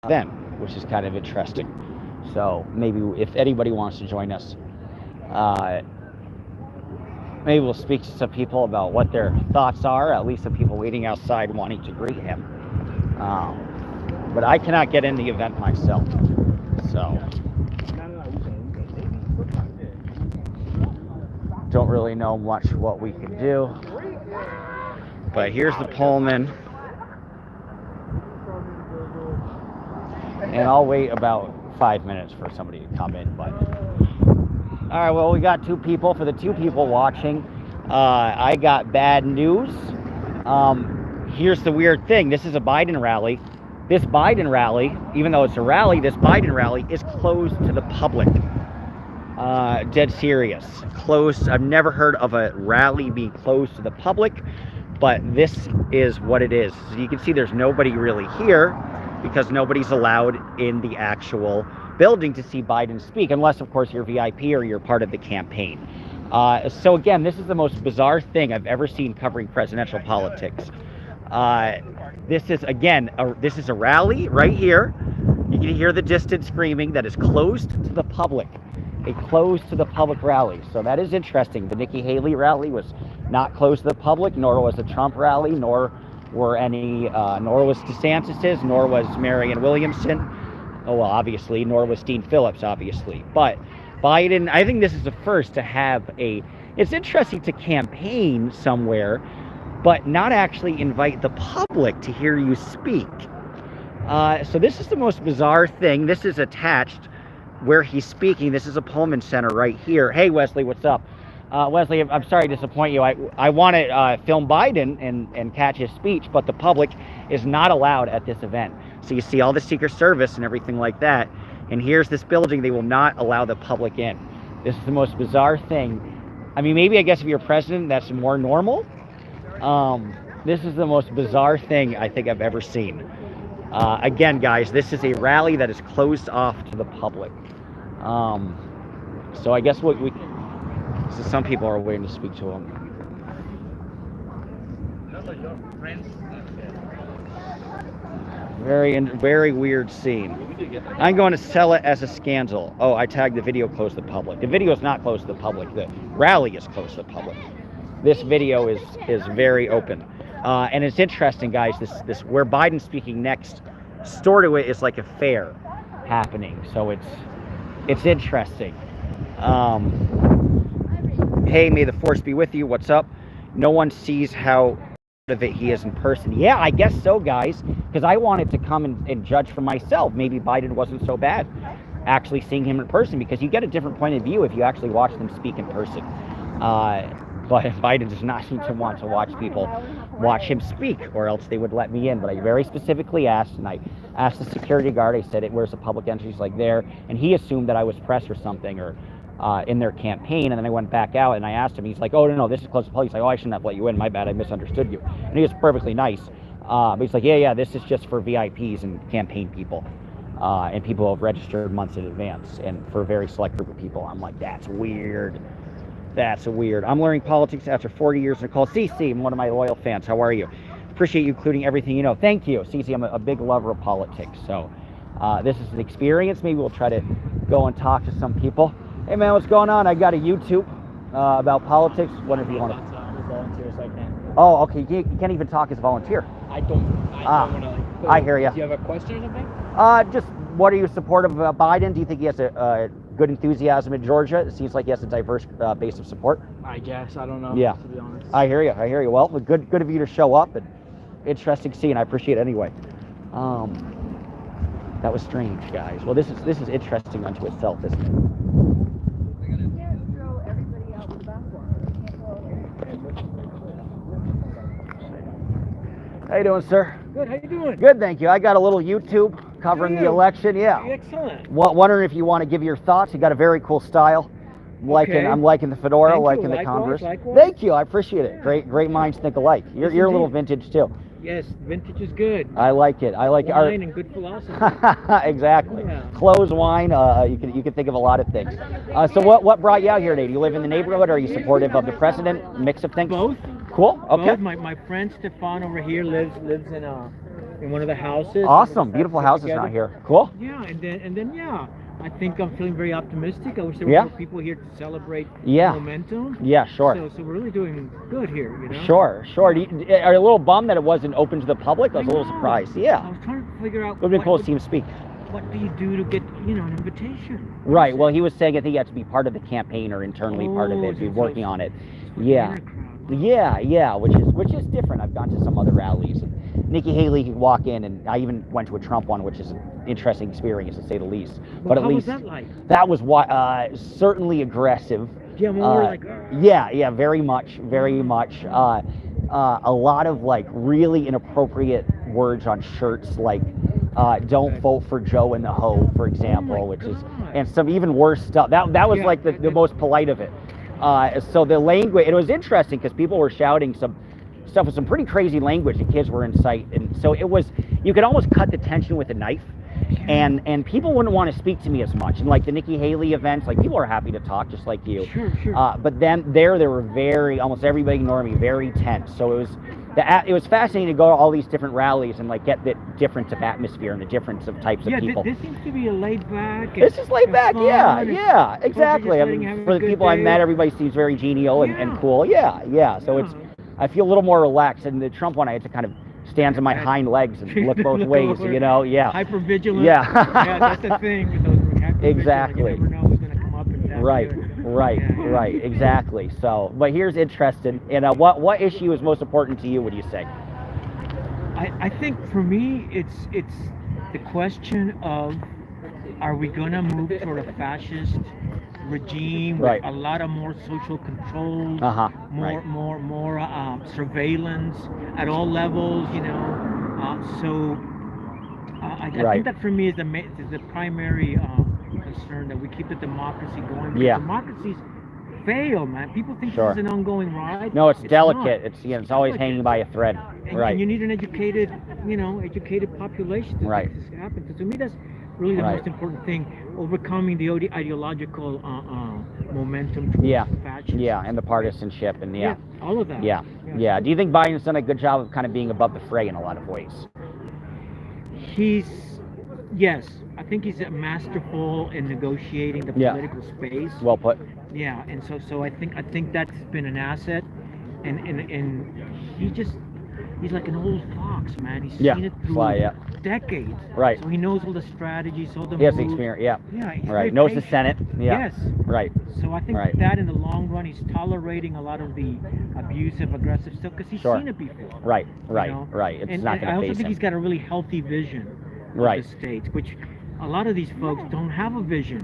then, which is kind of interesting. So maybe if anybody wants to join us, uh, maybe we'll speak to some people about what their thoughts are, at least some people waiting outside wanting to greet him. But I cannot get in the event myself, so don't really know much what we can do. But here's the Pullman, and I'll wait about 5 minutes for somebody to come in. But all right, well, we got two people. For the two people watching, I got bad news. Here's the weird thing. This is a Biden rally. This Biden rally, even though it's a rally, this Biden rally is closed to the public. Dead serious. Closed. I've never heard of a rally being closed to the public, but this is what it is. So you can see there's nobody really here because nobody's allowed in the actual building to see Biden speak, unless, of course, you're VIP or you're part of the campaign. So again, this is the most bizarre thing I've ever seen covering presidential politics. This is, again, this is a rally right here. You can hear the distant screaming that is closed to the public. A closed to the public rally. So that is interesting. The Nikki Haley rally was not closed to the public, nor was the Trump rally, nor were nor was DeSantis's, nor was Marianne Williamson. Oh, well, obviously, nor was Dean Phillips, obviously. But Biden, I think this is the first to have it's interesting to campaign somewhere, but not actually invite the public to hear you speak. So this is the most bizarre thing. This is attached where he's speaking. This is a Pullman Center right here. Hey, Wesley, what's up? Wesley, I'm sorry to disappoint you. I want to film Biden and catch his speech, but the public is not allowed at this event. So you see all the Secret Service and everything like that. And here's this building. They will not allow the public in. This is the most bizarre thing. I mean, maybe I guess if you're president, that's more normal. This is the most bizarre thing I think I've ever seen. Again, guys, this is a rally that is closed off to the public. So I guess so some people are waiting to speak to him. Very weird scene. I'm going to sell it as a scandal. Oh, I tagged the video closed to the public. The video is not closed to the public. The rally is closed to the public. This video is very open. And it's interesting, guys, this where Biden's speaking next, store to it is like a fair happening. So it's interesting. Hey, may the force be with you. What's up? No one sees how of it he is in person. Yeah, I guess so, guys, because I wanted to come and judge for myself. Maybe Biden wasn't so bad actually seeing him in person, because you get a different point of view if you actually watch them speak in person. But Biden does not seem to want to watch people watch him speak, or else they would let me in. But I very specifically asked, and I asked the security guard, I said, where's the public entry? He's like, there. And he assumed that I was press or something, or in their campaign. And then I went back out and I asked him, he's like, oh, no, this is close to police. Like, oh, I shouldn't have let you in. My bad, I misunderstood you. And he was perfectly nice. But he's like, yeah, this is just for VIPs and campaign people. And people who have registered months in advance, and for a very select group of people. I'm like, that's weird. That's weird. I'm learning politics after 40 years. Nicole CC, I'm one of my loyal fans. How are you? Appreciate you including everything you know. Thank you, CC. I'm a big lover of politics. So this is an experience. Maybe we'll try to go and talk to some people. Hey, man, what's going on? I got a YouTube about politics. Wonder if you want to. Volunteers, I can't. Oh, okay. You can't even talk as a volunteer. I don't want to. I hear you. Do you have a question or something? Just what are you supportive of Biden? Do you think he has a good enthusiasm in Georgia? It seems like he has a diverse base of support. I guess. I don't know. Yeah. To be honest. I hear you. Well, good of you to show up, and interesting scene. I appreciate it anyway. That was strange, guys. Well, this is interesting unto itself, isn't it? How you doing, sir? Good. How you doing? Good, thank you. I got a little YouTube covering the election. Yeah. Excellent. Wondering if you want to give your thoughts. You got a very cool style. I'm liking the fedora, liking the Converse. Likewise. Thank you. I appreciate it. Great minds think alike. You're a little vintage too. Yes, vintage is good. I like it. Wine and good philosophy. Exactly. Yeah. Clothes, wine. You can think of a lot of things. So what brought you out here today? Do you live in the neighborhood? Or are you supportive of the president? Mix of things. Both. Cool. Okay. Both. My friend Stefan over here lives in in one of the houses. Awesome, beautiful houses together. out here. Cool. Yeah, and then yeah, I think I'm feeling very optimistic. I wish there were Yeah. more people here to celebrate Yeah. momentum. Yeah, sure. So we're really doing good here, you know. Sure. Are you a little bummed that it wasn't open to the public? I was a little know. surprised. I Yeah. was trying to figure out It would have been cool to see him speak. what do you do to get, an invitation? Right. Well, he was saying I think he had to be part of the campaign or internally part of it, be working on it. Yeah. Yeah, which is different. I've gone to some other rallies. And Nikki Haley could walk in, and I even went to a Trump one, which is an interesting experience to say the least. But at how least was that like? that was certainly aggressive. Yeah, more like. Yeah, very much. A lot of like really inappropriate words on shirts, like "Don't vote for Joe in the Hoe," for example, which is, and some even worse stuff. That was like the most polite of it. So the language, it was interesting because people were shouting some stuff with some pretty crazy language, and kids were in sight, and so it was, you could almost cut the tension with a knife, and people wouldn't want to speak to me as much. And like the Nikki Haley events, like people are happy to talk just like you. Sure. But then there were almost everybody ignored me, very tense. So it was fascinating to go to all these different rallies and like get the difference of atmosphere and the difference of types of people. This seems to be a laid back. This is laid back, yeah, exactly. I mean, having for a the good people I day. met, everybody seems very genial and cool. Yeah. So I feel a little more relaxed. And the Trump one, I had to kind of stand on my hind legs and look both ways, yeah. Hyper vigilant. Yeah. Yeah, that's the thing with those hyper Exactly. You never know who's going to come up and tap Right, you. right, exactly. So, but here's interesting. What issue is most important to you? Would you say? I think for me, it's the question of, are we going to move toward a fascist regime Right. with a lot of more social controls, Right. more surveillance at all levels, I think that for me is the primary concern, that we keep the democracy going. Because democracies fail, man. People think this is an ongoing ride. No, it's delicate. Not. It's always hanging by a thread. Right. And you need an educated population to make this happen. So to me, that's really the most important thing: overcoming the ideological momentum towards fascism. Yeah, and the partisanship, and all of that. Yeah. Do you think Biden's done a good job of kind of being above the fray in a lot of ways? Yes, I think he's masterful in negotiating the political space. Well put. Yeah, and so I think that's been an asset, and he's like an old fox, man. He's seen it through decades. Right. So he knows all the strategies, all the He has moves. the experience. Yeah. He's Right. very Knows the patient. Senate. Yeah. Yes. Right. So I think that in the long run, he's tolerating a lot of the abusive, aggressive stuff because he's seen it before. Right. know? It's not going to I also face think him. he's got a really healthy vision of the states, which a lot of these folks don't have a vision,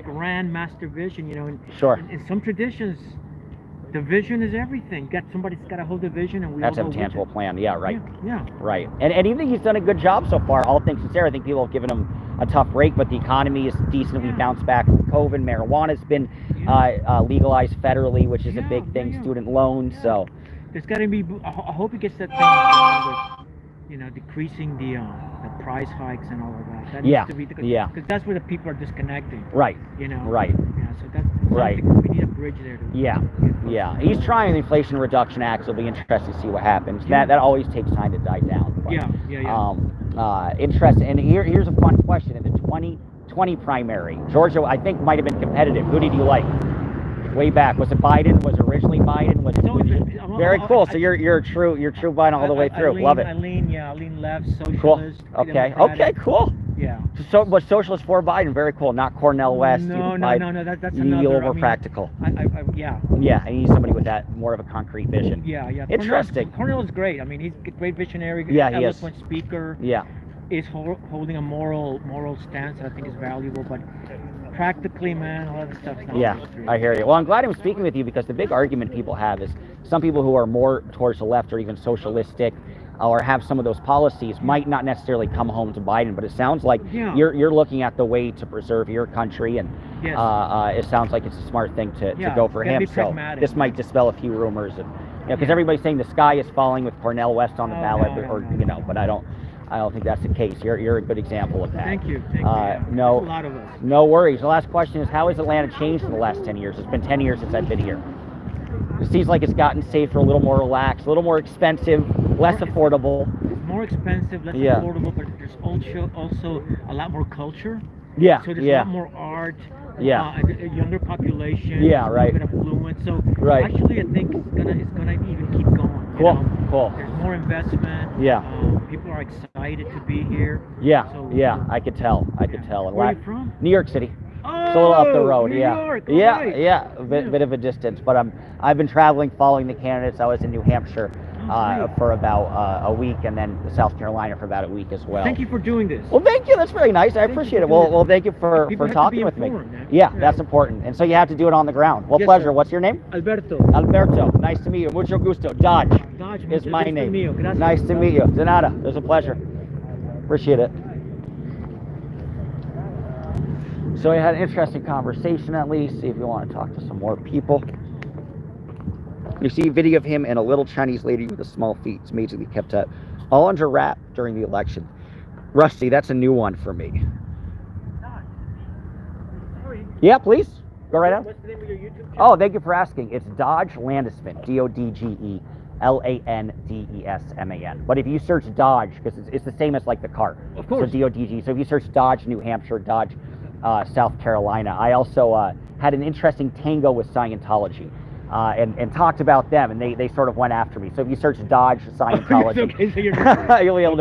grand master vision, and in some traditions, the vision is everything. Somebody's got to hold the vision, and we That's all a go tangible with it. plan. Yeah, right. Yeah. Right. And even he's done a good job so far, all things considered. I think people have given him a tough break, but the economy is decently bounced back from COVID. Marijuana's been legalized federally, which is a big thing. Student loans. So there's got to be. I hope he gets that thing going with, decreasing the price hikes and all of that. That needs to be because that's where the people are disconnecting. Right. Yeah. Right. So that's right. We need a bridge there. Yeah. He's trying the Inflation Reduction Act. So it'll be interesting to see what happens. That always takes time to die down. But, interesting. And here's a fun question. In the 2020 primary, Georgia, I think, might have been competitive. Who did you like? Way back, was it Biden? Was it originally Biden? Was it very cool? So you're a true Biden all the way through. Love it. I lean left, socialist. Cool. Okay. Cool. Yeah. So was socialist for Biden? Very cool. Not Cornel West. No. That's you need a another. little more practical. Yeah. Yeah. I need somebody with that more of a concrete vision. Yeah. Interesting. Cornel is great. I mean, he's a great visionary. Yeah, he is. Eloquent speaker. Yeah. Is holding a moral stance that I think is valuable, but practically, man, all that stuff's not I hear you. Well, I'm glad I'm speaking with you because the big argument people have is some people who are more towards the left or even socialistic or have some of those policies might not necessarily come home to Biden, but it sounds like you're looking at the way to preserve your country, and it sounds like it's a smart thing to go for him. So this might dispel a few rumors, and because everybody's saying the sky is falling with Cornel West on the ballot, but I don't think that's the case. You're a good example of that. Thank you. No, a lot of us. No worries. The last question is, how has Atlanta changed in the last 10 years? It's been 10 years since I've been here. It seems like it's gotten safer, a little more relaxed, a little more expensive, less affordable. It's more expensive, less affordable, but there's also a lot more culture. Yeah. So there's a lot more art. Yeah. A younger population. Yeah. Right. Affluent. So right. Actually, I think it's gonna even keep going. Cool. Cool. There's more investment. Yeah. People are excited to be here. Yeah. So, yeah. I could tell. I could tell. Where are you from? New York City. Oh, it's a little up the road. New York. Yeah. Right. Yeah. A bit of a distance, but I've been traveling, following the candidates. I was in New Hampshire for about a week, and then South Carolina for about a week as well. Thank you for doing this. Well, thank you. That's very nice. I appreciate it. Well, thank you for talking with me. Yeah, that's important. And so you have to do it on the ground. Well, pleasure. Sir. What's your name? Alberto. Alberto. Nice to meet you. Mucho gusto. Dodge is my name. Nice to meet you. De nada. It was a pleasure. Appreciate it. So we had an interesting conversation at least. See if you want to talk to some more people. You see a video of him and a little Chinese lady with a small feet. It's amazingly kept up. All under wrap during the election. Rusty, that's a new one for me. Yeah, please. Go right on. What's the name of your YouTube channel? Oh, thank you for asking. It's Dodge Landesman. DODGELANDESMAN. But if you search Dodge, because it's the same as like the car. Of course. So DODG. So if you search Dodge New Hampshire, Dodge South Carolina. I also had an interesting tango with Scientology. And talked about them, and they sort of went after me. So if you search Dodge Scientology, okay, so you're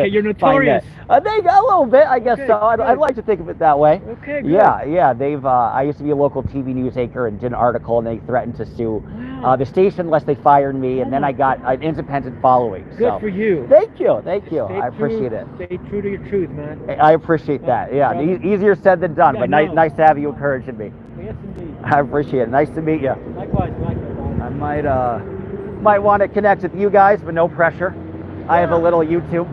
you're notorious. I think a little bit, I guess so. I'd like to think of it that way. Okay, good. Yeah. They've. I used to be a local TV news anchor and did an article, and they threatened to sue the station unless they fired me, and then I got an independent following. Good for you. Thank you. I appreciate it. Stay true to your truth, man. I appreciate that. Yeah, easier said than done, but nice to have you encouraging me. Yes, indeed. I appreciate it. Nice to meet you. Likewise. I might want to connect with you guys, but no pressure. I have a little YouTube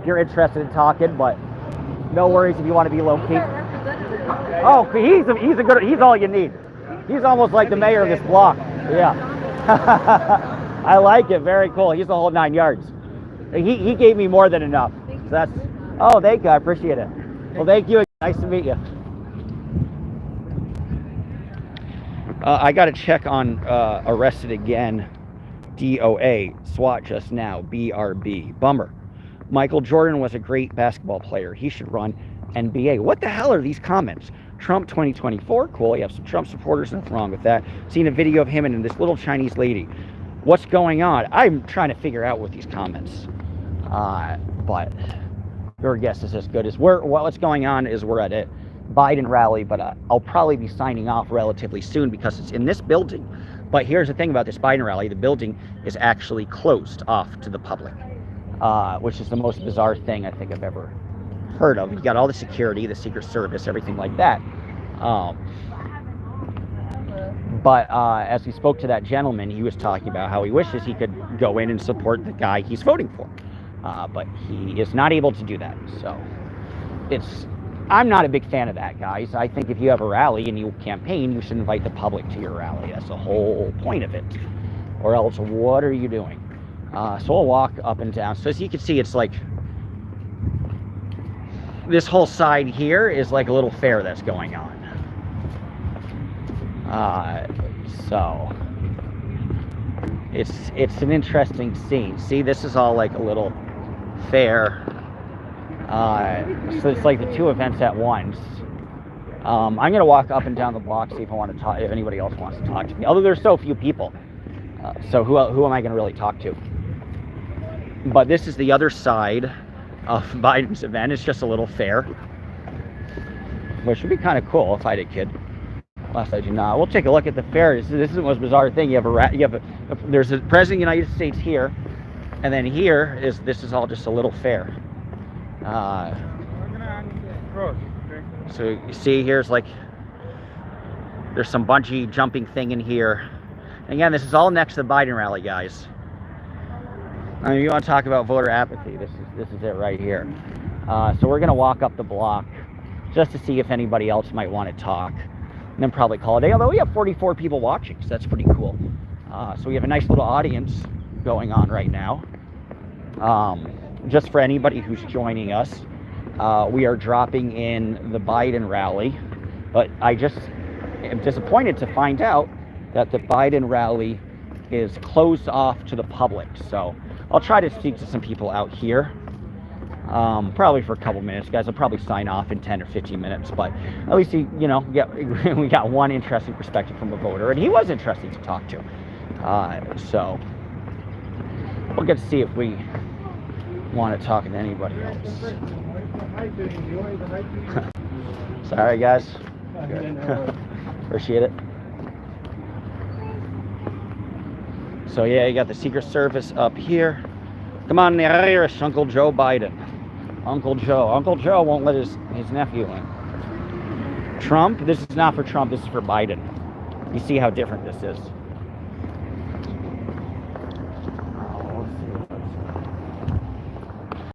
if you're interested in talking, but no worries if you want to be low key. Oh, he's all you need. He's almost like the mayor of this block. Yeah. I like it. Very cool. He's the whole 9 yards. He gave me more than enough. So thank you. I appreciate it. Well, thank you. Nice to meet you. I got to check on arrested again. DOA, SWAT just now, BRB. Bummer. Michael Jordan was a great basketball player. He should run NBA. What the hell are these comments? Trump 2024, cool. You have some Trump supporters, nothing wrong with that. Seen a video of him and this little Chinese lady. What's going on? I'm trying to figure out with these comments. But your guess is as good as what's going on is we're at it. Biden rally, but I'll probably be signing off relatively soon because it's in this building. But here's the thing about this Biden rally. The building is actually closed off to the public, which is the most bizarre thing I think I've ever heard of. You got all the security, the Secret Service, everything like that. But as we spoke to that gentleman, he was talking about how he wishes he could go in and support the guy he's voting for. But he is not able to do that. So I'm not a big fan of that, guys. I think if you have a rally and you campaign, you should invite the public to your rally. That's the whole point of it. Or else, what are you doing? So we'll walk up and down. So as you can see, it's like this whole side here is like a little fair that's going on. So it's an interesting scene. See, this is all like a little fair. So it's like the two events at once. I'm gonna walk up and down the block, see if I want to talk, if anybody else wants to talk to me. Although there's so few people, so who am I gonna really talk to? But this is the other side of Biden's event. It's just a little fair, which would be kind of cool if I had a kid. Last I do not. We'll take a look at the fair. This is the most bizarre thing. You have there's a president of the United States here, and then this is all just a little fair. So you see here's like there's some bungee jumping thing in here. And again, this is all next to the Biden rally, guys. I mean, you want to talk about voter apathy, this is it right here. So we're gonna walk up the block just to see if anybody else might want to talk, and then probably call it a day. Although we have 44 people watching, so that's pretty cool. So we have a nice little audience going on right now. Just for anybody who's joining us, we are dropping in the Biden rally, but I just am disappointed to find out that the Biden rally is closed off to the public. So I'll try to speak to some people out here. Probably for a couple minutes, guys. I'll probably sign off in 10 or 15 minutes, but at least we got one interesting perspective from a voter, and he was interesting to talk to. So we'll get to see if we want to talk to anybody else. Sorry, guys. Good. Appreciate it. So yeah, you got the Secret Service up here. Come on, the Irish, Uncle Joe Biden. Uncle Joe won't let his nephew in. Trump, this is not for Trump, this is for Biden. You see how different this is.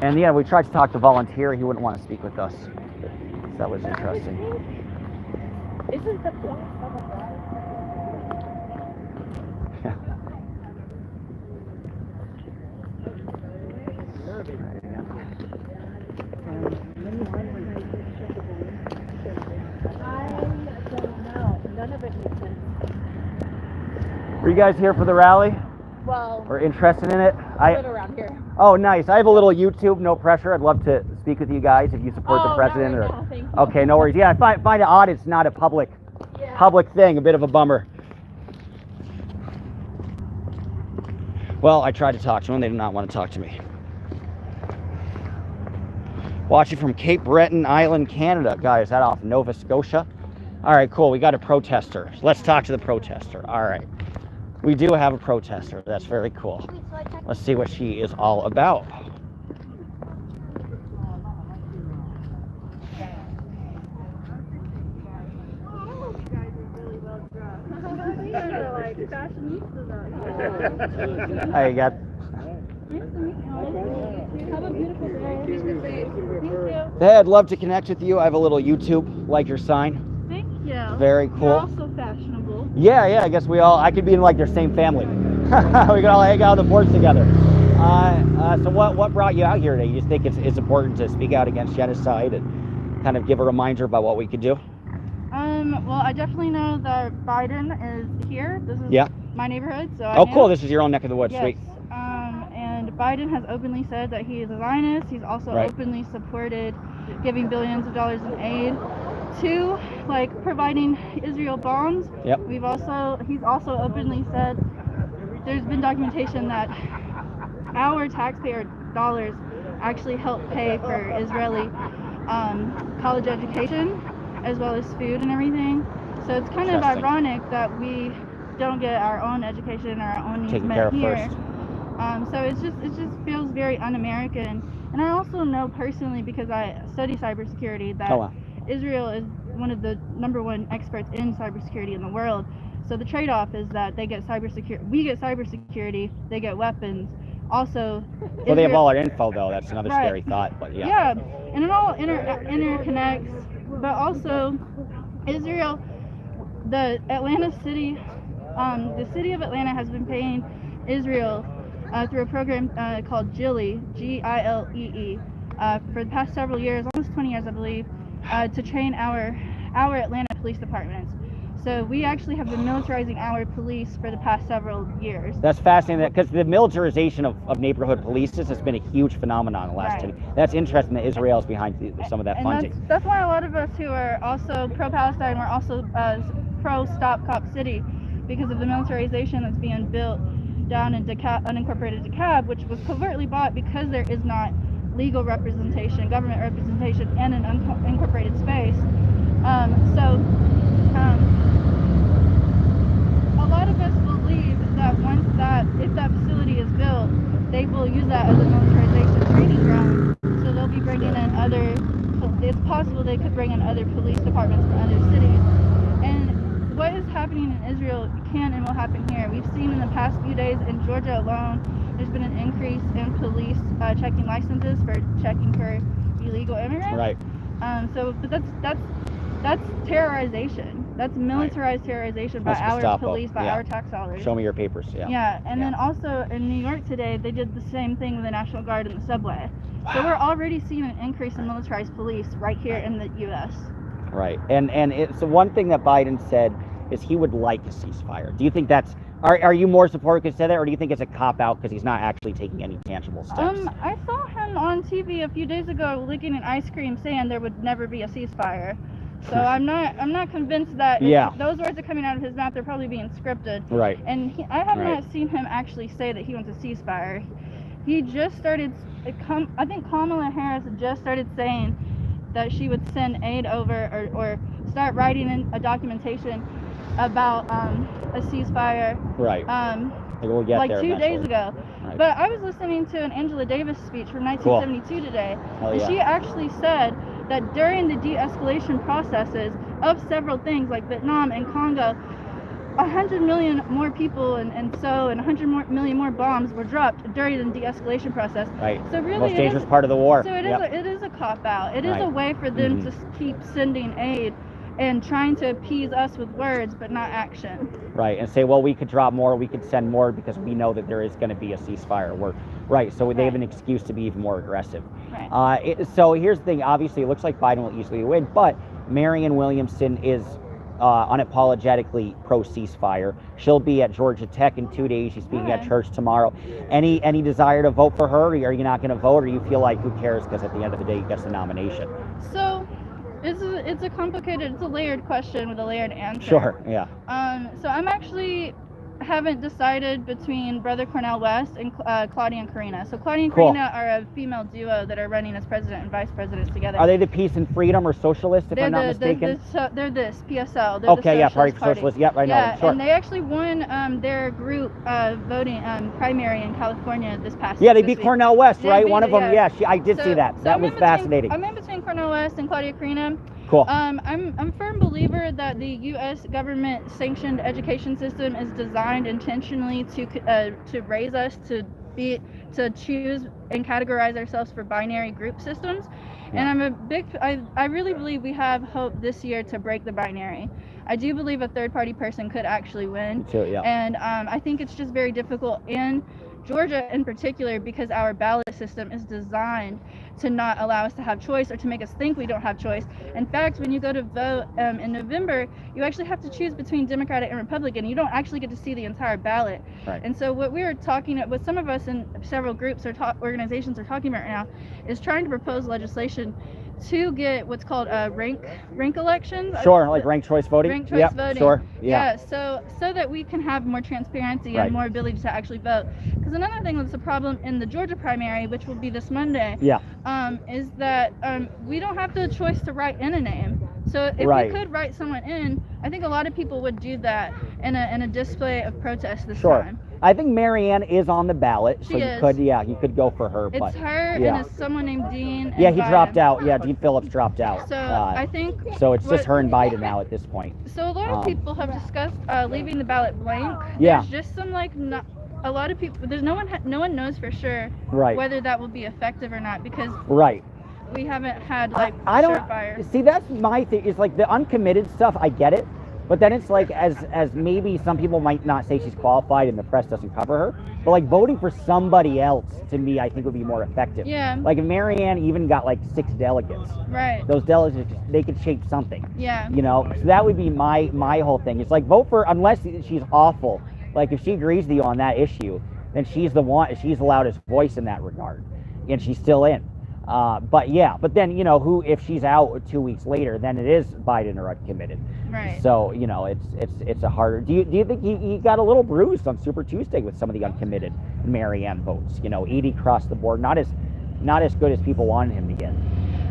And yeah, we tried to talk to volunteer. He wouldn't want to speak with us. So that was interesting. Isn't the Were you guys here for the rally? Well, or interested in it? I live around here. Oh, nice. I have a little YouTube, no pressure. I'd love to speak with you guys if you support the president. Not right now, thank you. Okay, no worries. Yeah, I find it odd it's not a public thing. A bit of a bummer. Well, I tried to talk to them. They did not want to talk to me. Watching from Cape Breton Island, Canada. Guys, is that off Nova Scotia? All right, cool. We got a protester. Let's talk to the protester. All right. We do have a protester. That's very cool. Let's see what she is all about. Hi, you got. Have a beautiful day. Thank you. Hey, I'd love to connect with you. I have a little YouTube, like your sign. Thank you. Very cool. You're also fashionable. Yeah, I guess I could be in like their same family. We could all hang out on the boards together. So what brought you out here today? You just think it's important to speak out against genocide and kind of give a reminder about what we could do? Well, I definitely know that Biden is here. This is my neighborhood, so cool. This is your own neck of the woods. Yes. Sweet. And Biden has openly said that he is a Zionist. He's also openly supported giving billions of dollars in aid to providing Israel bombs. Yep. He's also openly said there's been documentation that our taxpayer dollars actually help pay for Israeli college education as well as food and everything. So it's kind of ironic that we don't get our own education or our own needs met here. So it just feels very un-American. And I also know personally, because I study cybersecurity, that Israel is one of the #1 experts in cybersecurity in the world. So the trade-off is that we get cybersecurity, they get weapons. Also, well, they have all our info though. That's another scary thought, but yeah. Yeah, and it all interconnects. But also, Israel, the city of Atlanta has been paying Israel through a program called GILEE, G-I-L-E-E, for the past several years, almost 20 years, I believe, to train our Atlanta police departments. So we actually have been militarizing our police for the past several years. That's fascinating, because the militarization of neighborhood police has been a huge phenomenon in the last 10 years. That's interesting that Israel is behind some of that funding. That's why a lot of us who are also pro-Palestine, we're also pro-Stop Cop City, because of the militarization that's being built down in unincorporated DeKalb, which was covertly bought because there is not legal representation, government representation in an unincorporated space. A lot of us believe that if that facility is built, they will use that as a militarization training ground. So they'll be bringing in it's possible they could bring in other police departments from other cities. And what is happening in Israel can and will happen here. We've seen in the past few days in Georgia alone, there's been an increase in police checking licenses for checking for illegal immigrants. Right. But that's terrorization. That's militarized terrorization by our police, by our tax dollars. Show me your papers. Yeah. And then also in New York today, they did the same thing with the National Guard in the subway. Wow. So we're already seeing an increase in militarized police right here in the U.S. Right. And it's the one thing that Biden said is he would like a ceasefire. Do you think that's, are you more supportive because he said that, or do you think it's a cop-out because he's not actually taking any tangible steps? I saw him on TV a few days ago licking an ice cream saying there would never be a ceasefire. So I'm not convinced that if those words are coming out of his mouth, they're probably being scripted. Right. And I have not seen him actually say that he wants a ceasefire. He just started, I think Kamala Harris just started saying that she would send aid over or start writing in a documentation about a ceasefire. Right. We'll get like there 2 eventually. days ago. Right. But I was listening to an Angela Davis speech from 1972 today, and she actually said that during the de-escalation processes of several things like Vietnam and Congo, 100 million more people and 100 million more bombs were dropped during the de-escalation process. Right. So really, most dangerous part of the war. So it is a cop-out. It is a way for them to keep sending aid and trying to appease us with words but not action. Right, and say, well, we could drop more, we could send more because we know that there is going to be a ceasefire. Right, so they have an excuse to be even more aggressive. Right. So here's the thing, obviously it looks like Biden will easily win, but Marianne Williamson is unapologetically pro-ceasefire. She'll be at Georgia Tech in 2 days. She's speaking at church tomorrow. Any desire to vote for her, or are you not going to vote, or you feel like who cares because at the end of the day, he gets the nomination? So it's a layered question with a layered answer. Sure, yeah. So I'm actually haven't decided between Brother Cornel West and Claudia and Karina. So Claudia and Karina are a female duo that are running as president and vice president together. Are they the Peace and Freedom or Socialist, if I'm not mistaken? They're this, PSL. They're okay, yeah, Party for Socialists. Yep, I know. Yeah, sure. And they actually won their group voting primary in California this past Yeah, they this beat week. Cornel West, They right? beat One of them, I did So- see that. so That I'm was in between- fascinating. I'm in between Cornel West and Claudia Karina. Cool. I'm a firm believer that the U.S. government sanctioned education system is designed intentionally to raise us to choose and categorize ourselves for binary group systems. And I really believe we have hope this year to break the binary. I do believe a third party person could actually win. Me too, yeah. And I think it's just very difficult in Georgia in particular because our ballot system is designed to not allow us to have choice or to make us think we don't have choice. In fact, when you go to vote in November, you actually have to choose between Democratic and Republican. You don't actually get to see the entire ballot. Right. And so what we are talking, what some of us in several groups or organizations are talking about right now is trying to propose legislation to get what's called rank elections. Sure, like ranked choice voting. Ranked choice voting. Sure. Yeah. So that we can have more transparency and more ability to actually vote. Because another thing that's a problem in the Georgia primary, which will be this Monday, is that we don't have the choice to write in a name. So if we could write someone in, I think a lot of people would do that in a display of protest this time. I think Marianne is on the ballot, so She you could go for her. It's but, her and it's someone named Dean. Yeah, and he Biden. dropped out. Yeah, Dean Phillips dropped out. So I think. So it's just her and Biden now at this point. So a lot of people have discussed leaving the ballot blank. Yeah. There's just some a lot of people. There's no one knows for sure whether that will be effective or not because we haven't had I don't surefire. see. That's my thing. Is like the uncommitted stuff. I get it. But then it's like, as maybe some people might not say she's qualified and the press doesn't cover her, but like voting for somebody else, to me, I think would be more effective. Yeah. Like if Marianne even got like 6 delegates. Right. Those delegates, they could shape something. Yeah. You know, so that would be my whole thing. It's like vote for, unless she's awful. Like if she agrees with you on that issue, then she's the loudest voice in that regard. And she's still in. But then, if she's out 2 weeks later, then it is Biden or uncommitted. Right. So, it's a harder. Do you think he got a little bruised on Super Tuesday with some of the uncommitted Marianne votes? 80 across the board, not as good as people wanted him to get.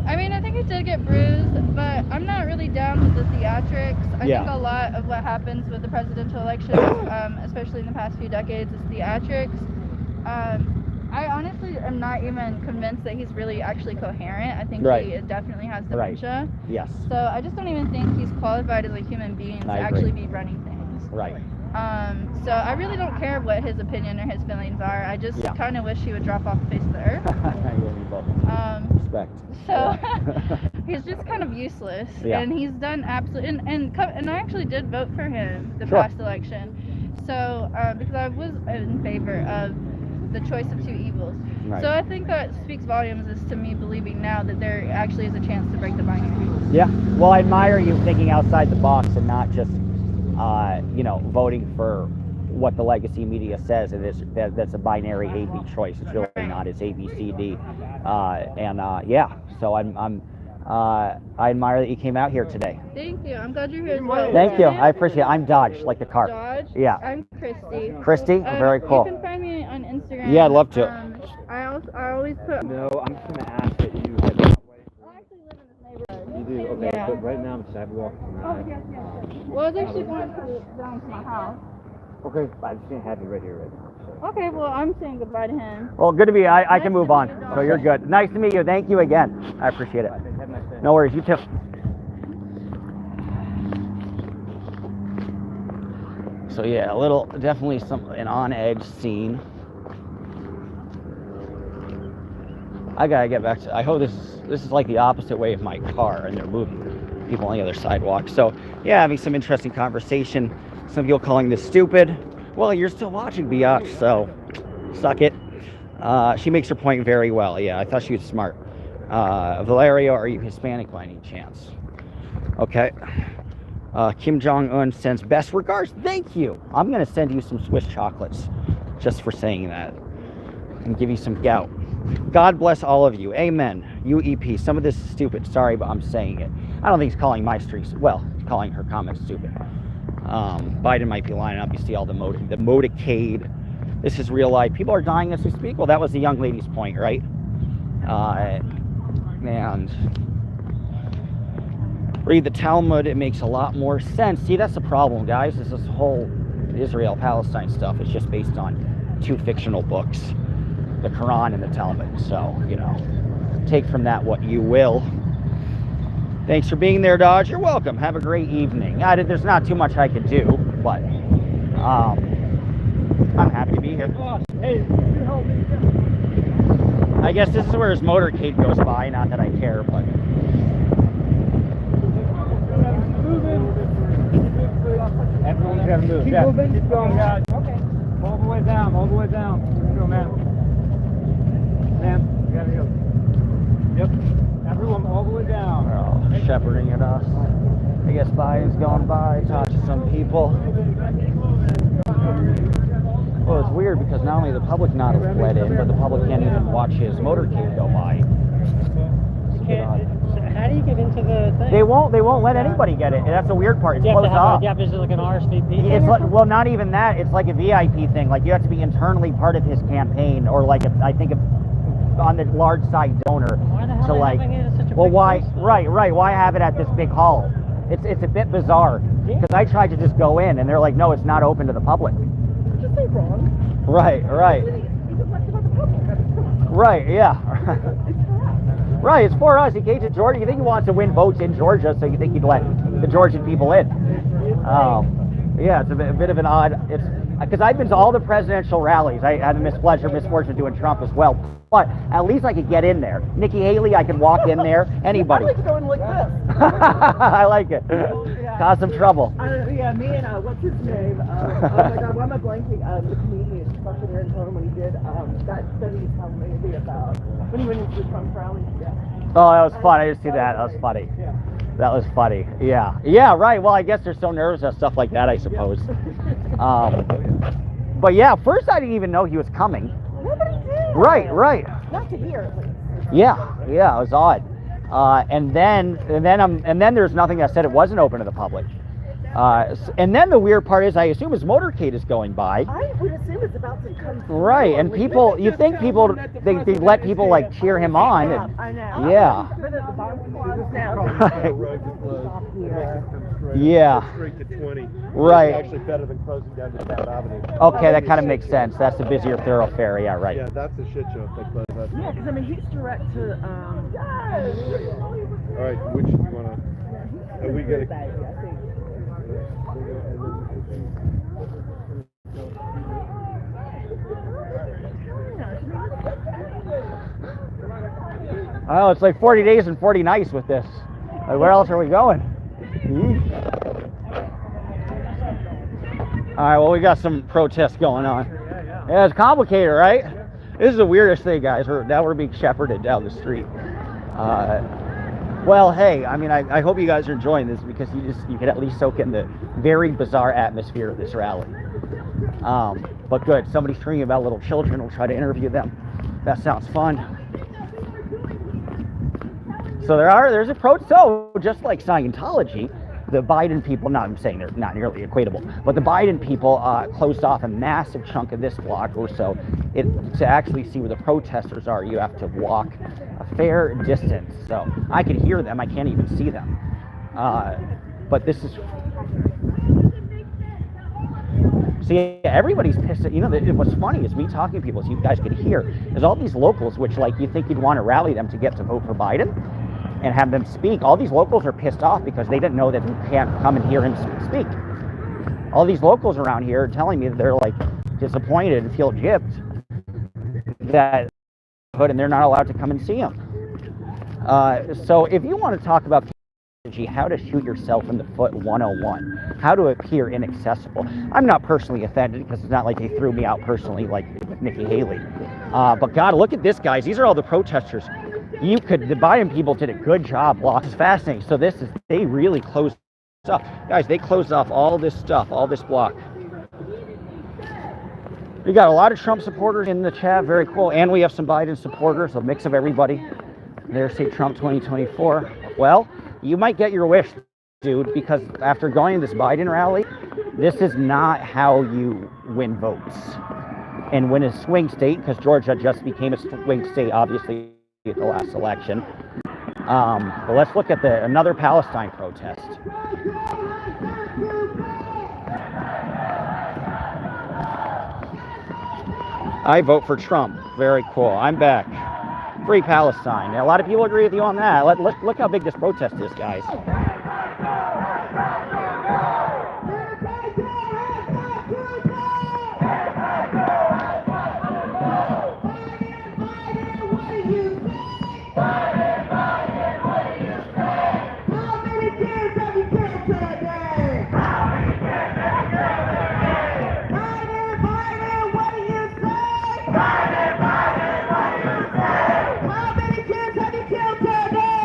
I mean, I think he did get bruised, but I'm not really down with the theatrics. I think a lot of what happens with the presidential election, especially in the past few decades, is theatrics. I honestly am not even convinced that he's really actually coherent. I think he definitely has dementia. Yes. So I just don't even think he's qualified as a human being to actually be running things. Right. So I really don't care what his opinion or his feelings are. I just kind of wish he would drop off the face of the earth. Respect. So he's just kind of useless, and he's done absolutely. And I actually did vote for him the past election. So because I was in favor of the choice of two evils. Right. So I think that speaks volumes as to me believing now that there actually is a chance to break the binary. Yeah. Well, I admire you thinking outside the box and not just you know, voting for what the legacy media says, and that's a binary A/B choice. It's really not. It's A/B/C/D, yeah. So I admire that you came out here today. Thank you. I'm glad you're here as well. Thank you. I appreciate it. I'm Dodge, like the car. Dodge? Yeah. I'm Christy. Christy? Very cool. You can find me on Instagram. Yeah, I'd love to. I always put... No, I'm just going to ask that you head that way. I actually live in this neighborhood. You do? Okay, Yeah. but right now I'm sidewalking. Oh, yes. Well, I was actually going down to my house. Okay, I just can't have you right here right now. So. Okay, well, I'm saying goodbye to him. Well, good to be. I can Nice move to on. meet you, So you're good. Nice to meet you. Thank you again. I appreciate it. Have a nice day. No worries. You too. So yeah, a little, definitely an on-edge scene. I gotta get back to. I hope this is like the opposite way of my car, and they're moving people on the other sidewalk. So yeah, having some interesting conversation. Some people calling this stupid. Well, you're still watching, biatch, so suck it. She makes her point very well. Yeah, I thought she was smart. Valerio, are you Hispanic by any chance? Okay. Kim Jong-un sends best regards. Thank you. I'm going to send you some Swiss chocolates just for saying that and give you some gout. God bless all of you. Amen. UEP. Some of this is stupid. Sorry, but I'm saying it. I don't think he's calling my streaks. Well, he's calling her comments stupid. Biden might be lining up. You see all the motorcade. This is real life. People are dying as we speak. Well, that was the young lady's point, right? And read the Talmud. It makes a lot more sense. See, that's the problem, guys. Is this whole Israel-Palestine stuff is just based on two fictional books, the Quran and the Talmud. So, you know, take from that what you will. Thanks for being there, Dodge. You're welcome. Have a great evening. There's not too much I could do, but I'm happy to be here. I guess this is where his motorcade goes by. Not that I care, but Everyone's got to move. Keep moving. Keep going, guys. Okay. All the way down. All the way down. Let's go, man. Man, you got to go. Yep. Everyone all the way down. they're all shepherding at us. I guess Biden's going by, talk to some people. Well, it's weird because not only the public not let in, but the public can't even watch his motorcade go by. How do you get into the thing? They won't let anybody get it. That's the weird part. It's closed off. You have to like an RSVP. It's like, well, not even that. It's like a VIP thing. Like you have to be internally part of his campaign, or like I think on the large side donor. Why the hell are they having it at such a well, big why? place? Right. Why have it at this big hall? It's a bit bizarre because I tried to just go in and they're like, no, it's not open to the public. Just say wrong. Right. Right. Yeah. Right, it's for us. He came to Georgia. You think he wants to win votes in Georgia, so you think he'd let the Georgian people in? Yeah, it's a bit of an odd. It's because I've been to all the presidential rallies. I had the misfortune of doing Trump as well. But at least I could get in there. Nikki Haley, I could walk in there. Anybody. I like to go in like this. I like it. Cause some trouble. Yeah, me and what's his name? Oh my God, why am I blanking? The comedian, Dr. Aaron Cohen, when he did that study he's telling me about when he went into the Trump rally. Yeah. Oh, that was fun. I just see that. That was funny. Yeah. That was funny. Yeah. Yeah, right. Well, I guess they're so nervous at stuff like that, I suppose. But yeah, first I didn't even know he was coming. Nobody did. Right. Not to hear, at least. Yeah, it was odd. And then there's nothing that said it wasn't open to the public. And then the weird part is, I assume his motorcade is going by. I would assume it's about to come through. Right, and people, you think people, they let people like cheer him on. Yeah, And, I know. yeah. But at the bottom closed now. Yeah. Straight to 20. Right. It's actually better than closing down to South Avenue. Okay, that kind of makes sense. That's the busier thoroughfare. Yeah, right. Yeah, that's a shit show if they close that. Yeah, because I mean, he's direct to. All right, which do you want to? Are we going to? Oh, it's like 40 days and 40 nights with this. Like, where else are we going? All right, well, we got some protests going on. Yeah, it's complicated, right? This is the weirdest thing, guys. Now we're being shepherded down the street. Well, hey, I mean, I hope you guys are enjoying this because you can at least soak in the very bizarre atmosphere of this rally. But good, somebody's screaming about little children. We'll try to interview them. That sounds fun. So there's a so just like Scientology, the Biden people, not I'm saying they're not nearly equatable, but the Biden people closed off a massive chunk of this block or so. To actually see where the protesters are, you have to walk a fair distance. So I can hear them, I can't even see them. But this is... See, everybody's pissed. You know, what's funny is me talking to people, so you guys could hear, there's all these locals, which, like, you think you'd want to rally them to get to vote for Biden and have them speak. All these locals are pissed off because they didn't know that they can't come and hear him speak. All these locals around here are telling me that they're, like, disappointed and feel gypped that, and they're not allowed to come and see him. So if you want to talk about how to shoot yourself in the foot 101, how to appear inaccessible. I'm not personally offended because it's not like they threw me out personally like Nikki Haley. But God, look at this, guys. These are all the protesters. The Biden people did a good job. Well, it's fascinating. So they really closed off. Guys, they closed off all this stuff, all this block. We got a lot of Trump supporters in the chat. Very cool. And we have some Biden supporters, a mix of everybody. There, say Trump 2024. Well, you might get your wish, dude, because after going to this Biden rally, this is not how you win votes and win a swing state, because Georgia just became a swing state, obviously, at the last election. But let's look at another Palestine protest. I vote for Trump. Very cool. I'm back. Free Palestine. Now, a lot of people agree with you on that. Look how big this protest is, guys.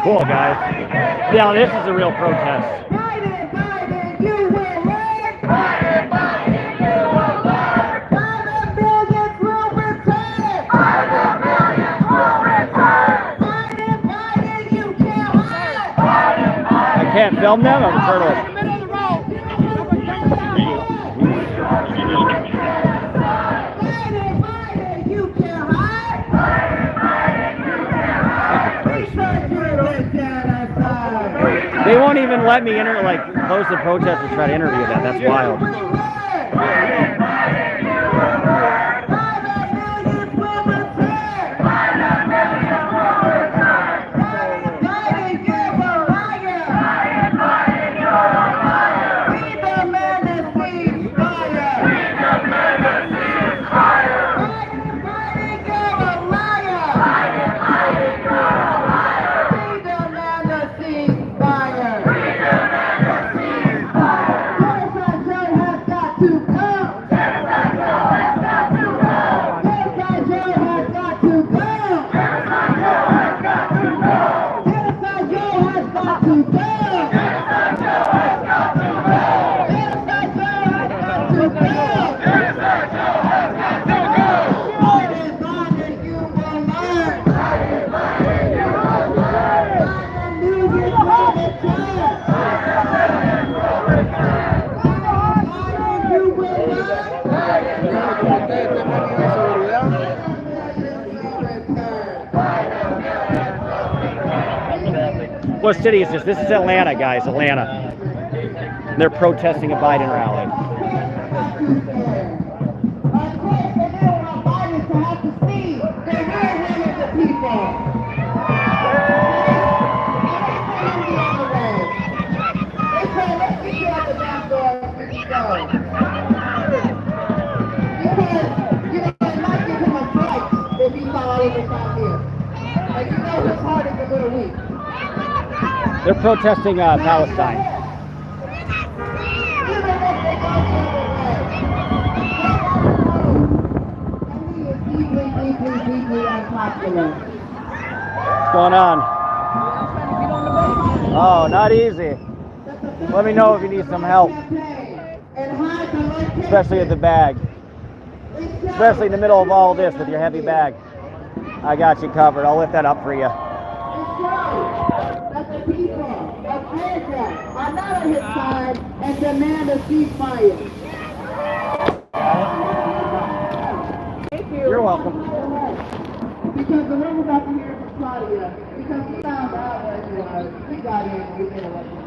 Cool, guys. Yeah, this is a real protest. Biden, Biden, you will learn. Biden, Biden, you will learn. 5 billion will return. 5 billion will return. Biden, Biden, you can't hide. Biden, Biden. I can't film them. I'm a journalist. Biden, Biden, you can't hide. Biden, Biden, you can't hide. They won't even let me close the protest and try to interview that. That's wild. What city is this? This is Atlanta, guys. Atlanta. They're protesting a Biden rally. They're protesting Palestine. What's going on? Oh, not easy. Let me know if you need some help. Especially at the bag. Especially in the middle of all this with your heavy bag. I got you covered. I'll lift that up for you. That the people of Georgia are not on his side and demand a ceasefire. Thank you. You're welcome. Because the one we're about to hear from Claudia, because we found out where he was, we got in and we made elections.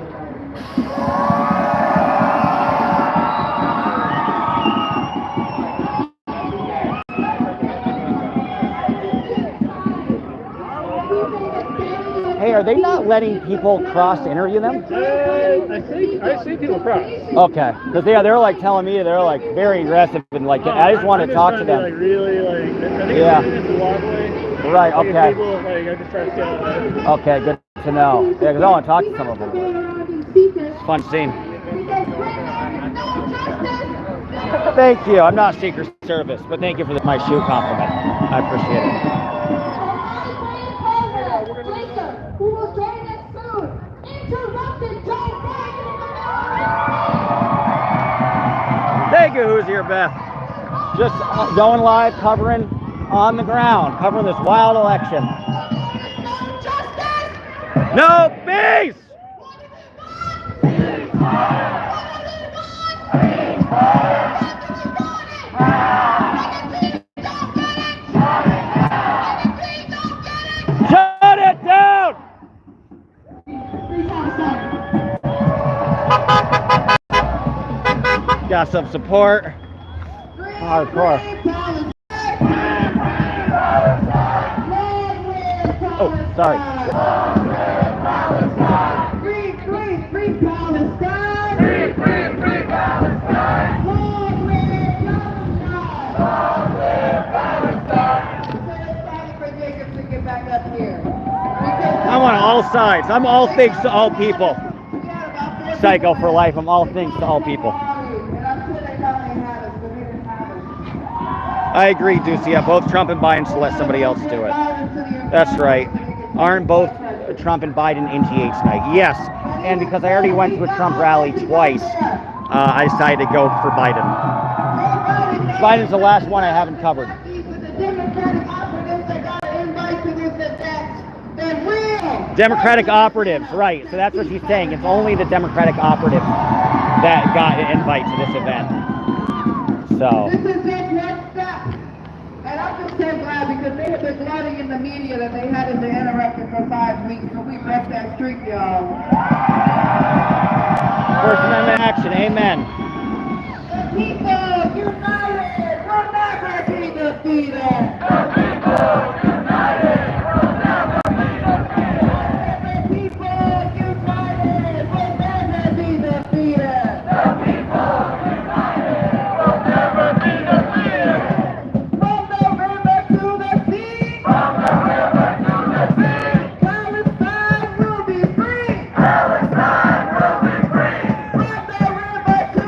Hey, are they not letting people cross to interview them? I see people cross. Okay, because they're like telling me they're like very aggressive and like I just want to talk to them. Like really like I think yeah. it's a walkway. Right. Like, Okay. people, like, I just try to get out of it. Okay. Good to know. Yeah, because I want to talk to some of them. It's fun scene. Thank you. I'm not Secret Service, but thank you for my shoe compliment. I appreciate it. Who will join us soon? Interrupted Joe Biden. Thank you, Who's Here, Beth. Just going live, covering on the ground, covering this wild election. No peace! Shut it down! Got some support. Hardcore. Oh, sorry. Free Palestine! Free Palestine! Long live Palestine! For Jacob to get back up here. I'm on all sides. I'm all things to all people. Psycho for life. I'm all things to all people. I agree, Ducia. Both Trump and Biden should let somebody else do it. That's right. Aren't both Trump and Biden in GH tonight? Yes. And because I already went to a Trump rally twice, I decided to go for Biden. Biden's the last one I haven't covered. Democratic operatives, right. So that's what she's saying. It's only the Democratic operatives that got an invite to this event. So. This is just one step. And I'm just so glad because they have been gloating in the media that they had us interrupted for 5 weeks, so we broke that streak, y'all. First Amendment action, amen. The people united will never be defeated. The people united will never be defeated. The people united will never be defeated. The people united will never be defeated. From the river to the sea. From the river to the sea. Palestine will be free. Palestine will be free. From the river to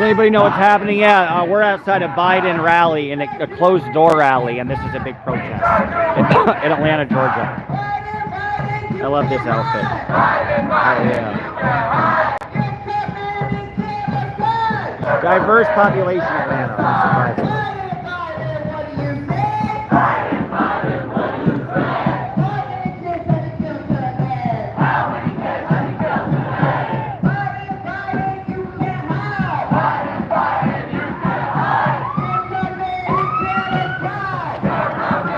Does anybody know what's happening? Yeah, we're outside a Biden rally, in a closed door rally, and this is a big protest in Atlanta, Georgia. I love this outfit. Oh, yeah. Diverse population in Atlanta.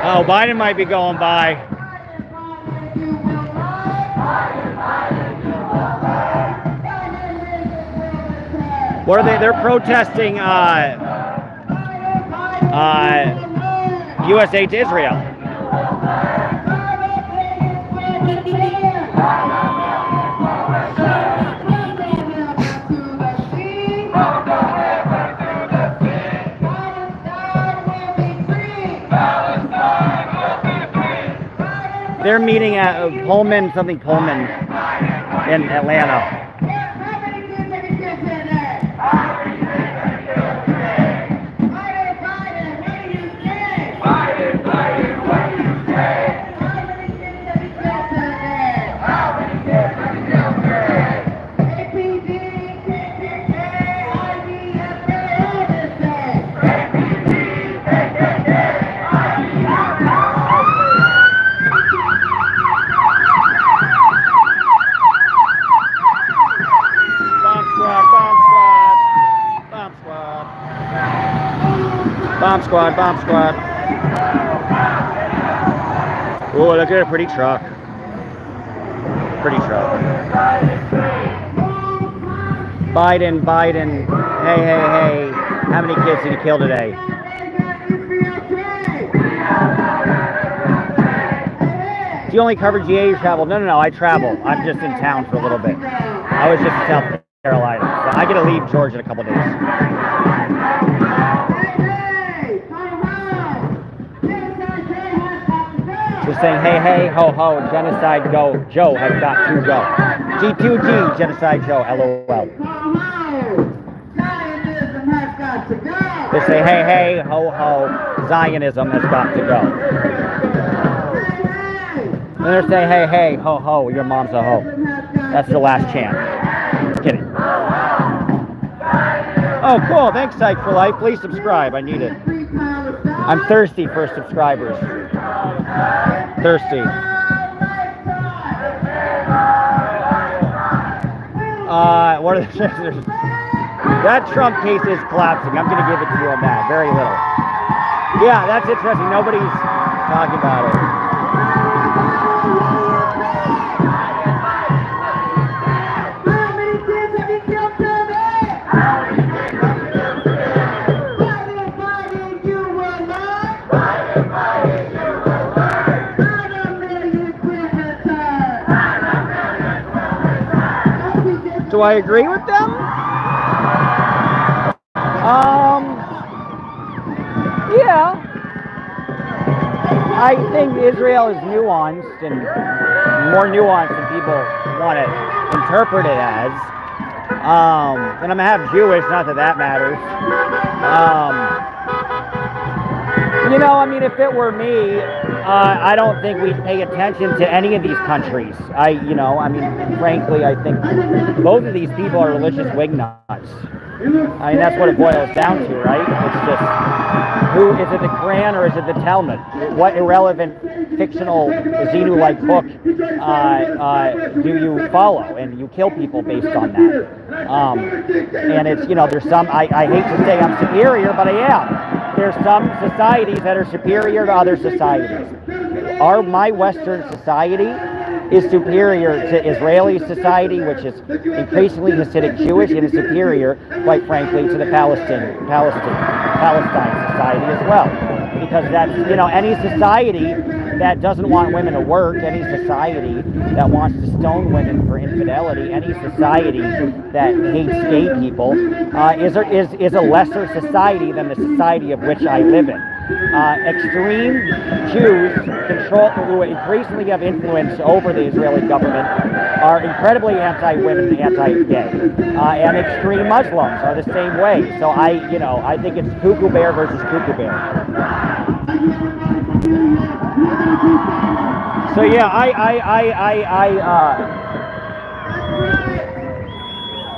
Oh, Biden might be going by. What are they? They're protesting USA to Israel. They're meeting at Pullman in Atlanta. Bomb squad. Oh, look at a pretty truck. Biden. Hey. How many kids did he kill today? Do you only cover GA travel? No. I travel. I'm just in town for a little bit. I was just in South Carolina. So I get to leave Georgia in a couple days. Just saying, hey, ho, genocide go, Joe has got to go. G2G, genocide Joe, LOL. They say, hey, ho, Zionism has got to go. And they're saying, hey, ho, your mom's a hoe. That's the last chant. Just kidding. Oh, cool, thanks, Psych for Life. Please subscribe, I need it. I'm thirsty for subscribers. Thirsty. What are the chances? That Trump case is collapsing. I'm going to give it to you on that. Very little. Yeah, that's interesting. Nobody's talking about it. Do I agree with them? Yeah. I think Israel is nuanced and more nuanced than people want to interpret it as. And I'm half Jewish, not that matters. If it were me, I don't think we'd pay attention to any of these countries. Frankly, I think both of these people are religious wingnuts. That's what it boils down to, right? It's just, is it the Quran or is it the Talmud? What irrelevant, fictional, Xenu-like book do you follow? And you kill people based on that. And it's, there's some, I hate to say I'm superior, but I am. There's some societies that are superior to other societies. My Western society is superior to Israeli society, which is increasingly Hasidic Jewish, and is superior, quite frankly, to the Palestine society as well. Because that's, any society that doesn't want women to work, any society that wants to stone women for infidelity, any society that hates gay people, is a lesser society than the society of which I live in. extreme Jews who increasingly have influence over the Israeli government are incredibly anti-women and anti-gay, and extreme Muslims are the same way. So I think it's cuckoo bear versus cuckoo bear. So yeah,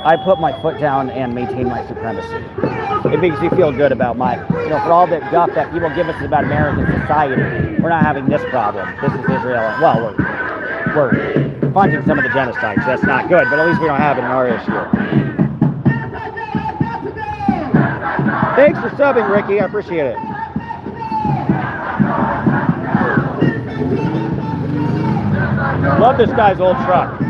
I put my foot down and maintain my supremacy. It makes me feel good about for all the guff that people give us about American society, we're not having this problem. This is Israel. Well, we're funding some of the genocides. So that's not good, but at least we don't have it in our issue. Thanks for subbing, Ricky. I appreciate it. Love this guy's old truck.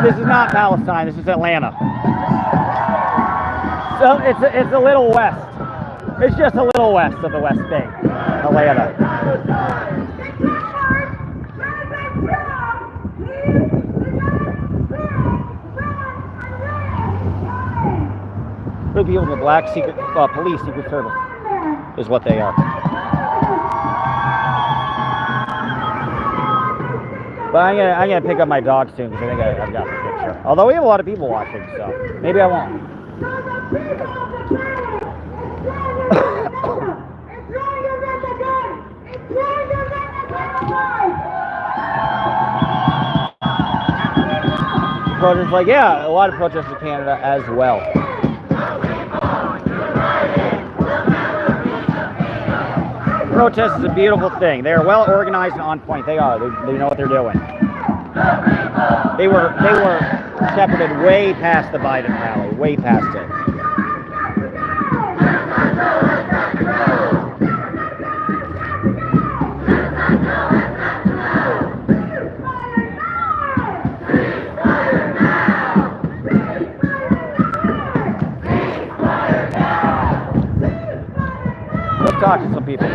This is not Palestine. This is Atlanta. So it's a little west. It's just a little west of the West Bank, Atlanta. The people in the black police secret service is what they are. But I'm gonna pick up my dog soon because I think I've got the picture. Although we have a lot of people watching, so maybe I won't. Protesters, like, yeah, a lot of protests in Canada as well. Protest is a beautiful thing. They are well organized and on point. They are. They know what they're doing. They were shepherded way past the Biden rally, way past it. Let's talk to some people.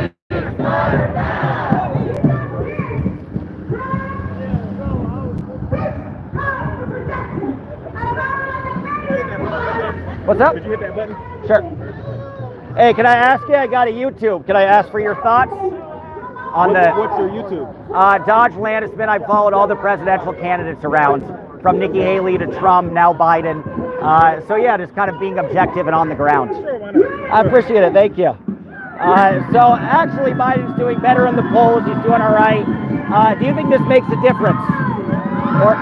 What's up? Did you hit that button? Sure. Hey, can I ask you? I got a YouTube. Can I ask for your thoughts on What's your YouTube? Dodge Landisman? I followed all the presidential candidates around, from Nikki Haley to Trump, now Biden. So yeah, just kind of being objective and on the ground. Sure, why not? I appreciate it. Thank you. So actually, Biden's doing better in the polls. He's doing all right. Do you think this makes a difference? Or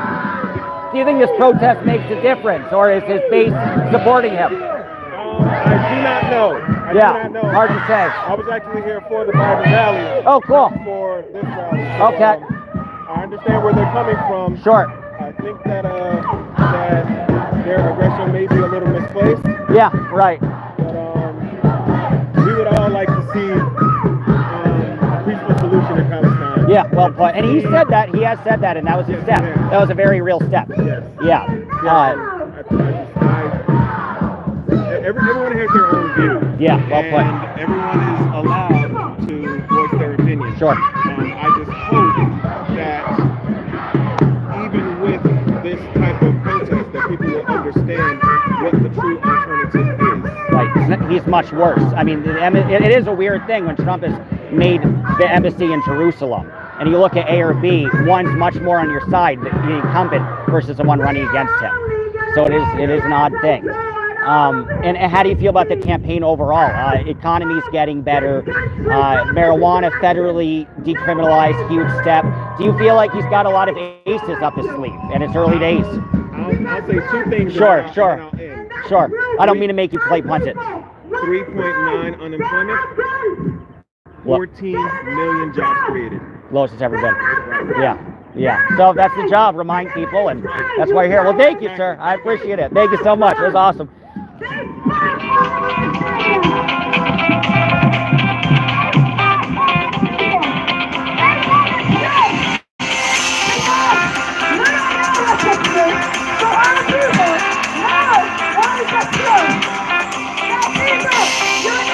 do you think this protest makes a difference? Or is his base supporting him? I do not know. I do not know. Hard to say. I was actually here for the Biden rally. Oh, cool. For this rally. Okay. I understand where they're coming from. Sure. I think that their aggression may be a little misplaced. Yeah, right. But we would all like to see a peaceful solution in Palestine. Yeah, well put. And he said that. He has said that, and that was a step. That was a very real step. Yes. Yeah. Everyone has their own view. Yeah, well put. And everyone is allowed to voice their opinion. Sure. I just hope that even with this type of protest, that people will understand what the true alternative is. Right. He's much worse. I mean, it is a weird thing when Trump has made the embassy in Jerusalem. And you look at A or B, one's much more on your side, the incumbent, versus the one running against him. So it is an odd thing. And how do you feel about the campaign overall? Economy's getting better. Marijuana federally decriminalized, huge step. Do you feel like he's got a lot of aces up his sleeve and it's early days? I'll say two things. Sure. And Sure. I don't mean to make you play punch it. 3.9 unemployment. 14 million jobs created. Lowest it's ever been. Yeah. So that's the job, remind people, and that's why you're here. Well, thank you, sir. I appreciate it. Thank you so much. It was awesome. You're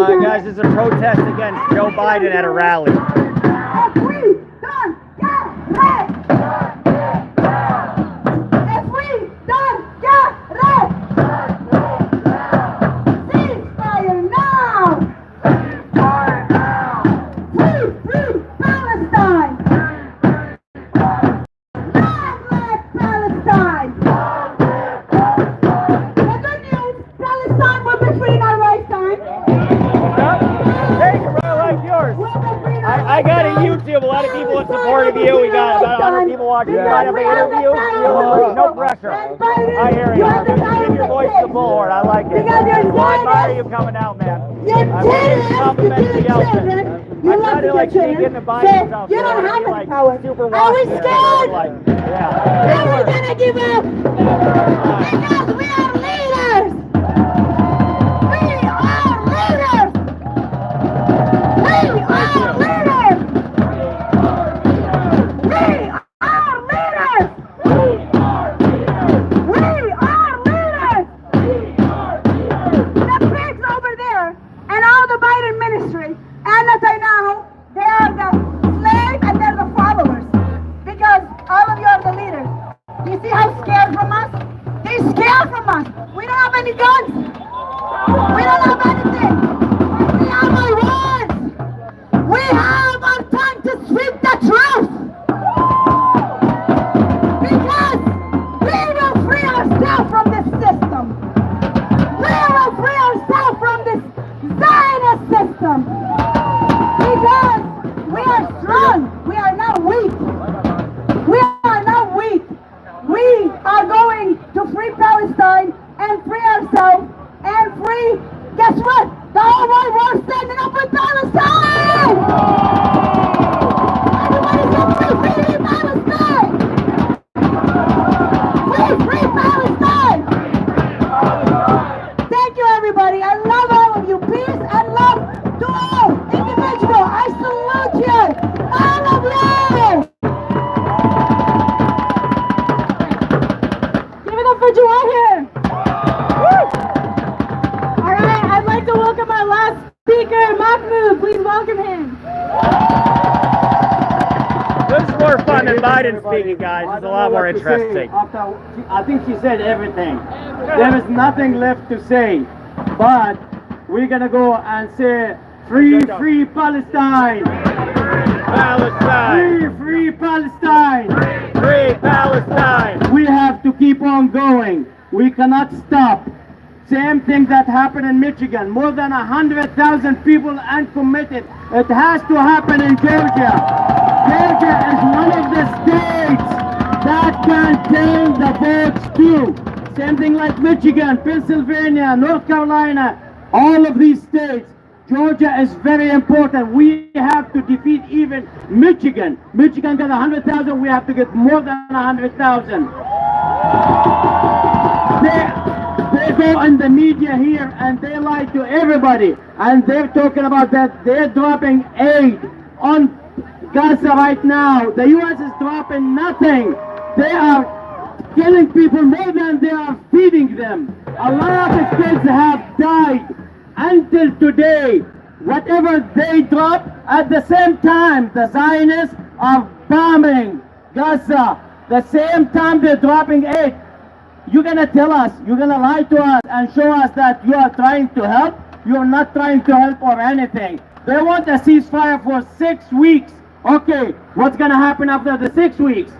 Guys, this is a protest against Joe Biden at a rally. If we don't get rid, if we don't get rid, ceasefire now. Free Palestine. Long live Palestine. The good news, Palestine will be free in our lifetime. Hey, career like yours. I got a YouTube, a lot of people in support of you. We got about 100 people watching. You got an interview. No pressure. I hear you. Give your voice the bullhorn. I like it. I admire you coming out, man. I'm going to compliment the outfit. I'm trying to like sneak into Biden's house. You don't have like the power. super Are we scared? like, yeah. Are we gonna give up? Because we are leaders. We are leaders. We are leaders. We are leaders. We are leaders. The pigs over there and all the Biden ministry and Netanyahu, they are the slaves and they're the followers. Because all of you are the leaders. You see how scared from us? They're scared from us. We don't have any guns. We don't have anything. We have our words. We have our time to speak the truth. Because we will free ourselves from this system. We will free ourselves from this Zionist system. Because we are strong. We are not weak. We are not weak. We are going to free Palestine and free ourselves and free, guess what? The whole wide world standing up with Palestine! Everybody say free Palestine! Free Palestine! Thank you everybody. I love all of you. Peace and love to all individuals. I salute you. All of you! Give it up for Juwan here. All right, I'd like to welcome our last speaker, Mahmoud. Please welcome him. This is more fun than Biden speaking, guys. It's a lot more interesting. I think she said everything. There is nothing left to say, but we're gonna go and say, free Palestine! Palestine! Free Palestine! Free Palestine! We have to keep on going. We cannot stop. Same thing that happened in Michigan. More than 100,000 people uncommitted. It has to happen in Georgia. Georgia is one of the states that can turn the votes too. Same thing like Michigan, Pennsylvania, North Carolina, all of these states. Georgia is very important. We have to defeat even Michigan. Michigan got 100,000. We have to get more than 100,000. They go in the media here and they lie to everybody. And they're talking about that they're dropping aid on Gaza right now. The U.S. is dropping nothing. They are killing people more than they are feeding them. A lot of kids have died until today. Whatever they drop, at the same time, the Zionists are bombing Gaza. The same time they're dropping aid. You're gonna tell us, you're gonna lie to us and show us that you are trying to help? You're not trying to help or anything. They want a ceasefire for 6 weeks. Okay, what's gonna happen after the 6 weeks?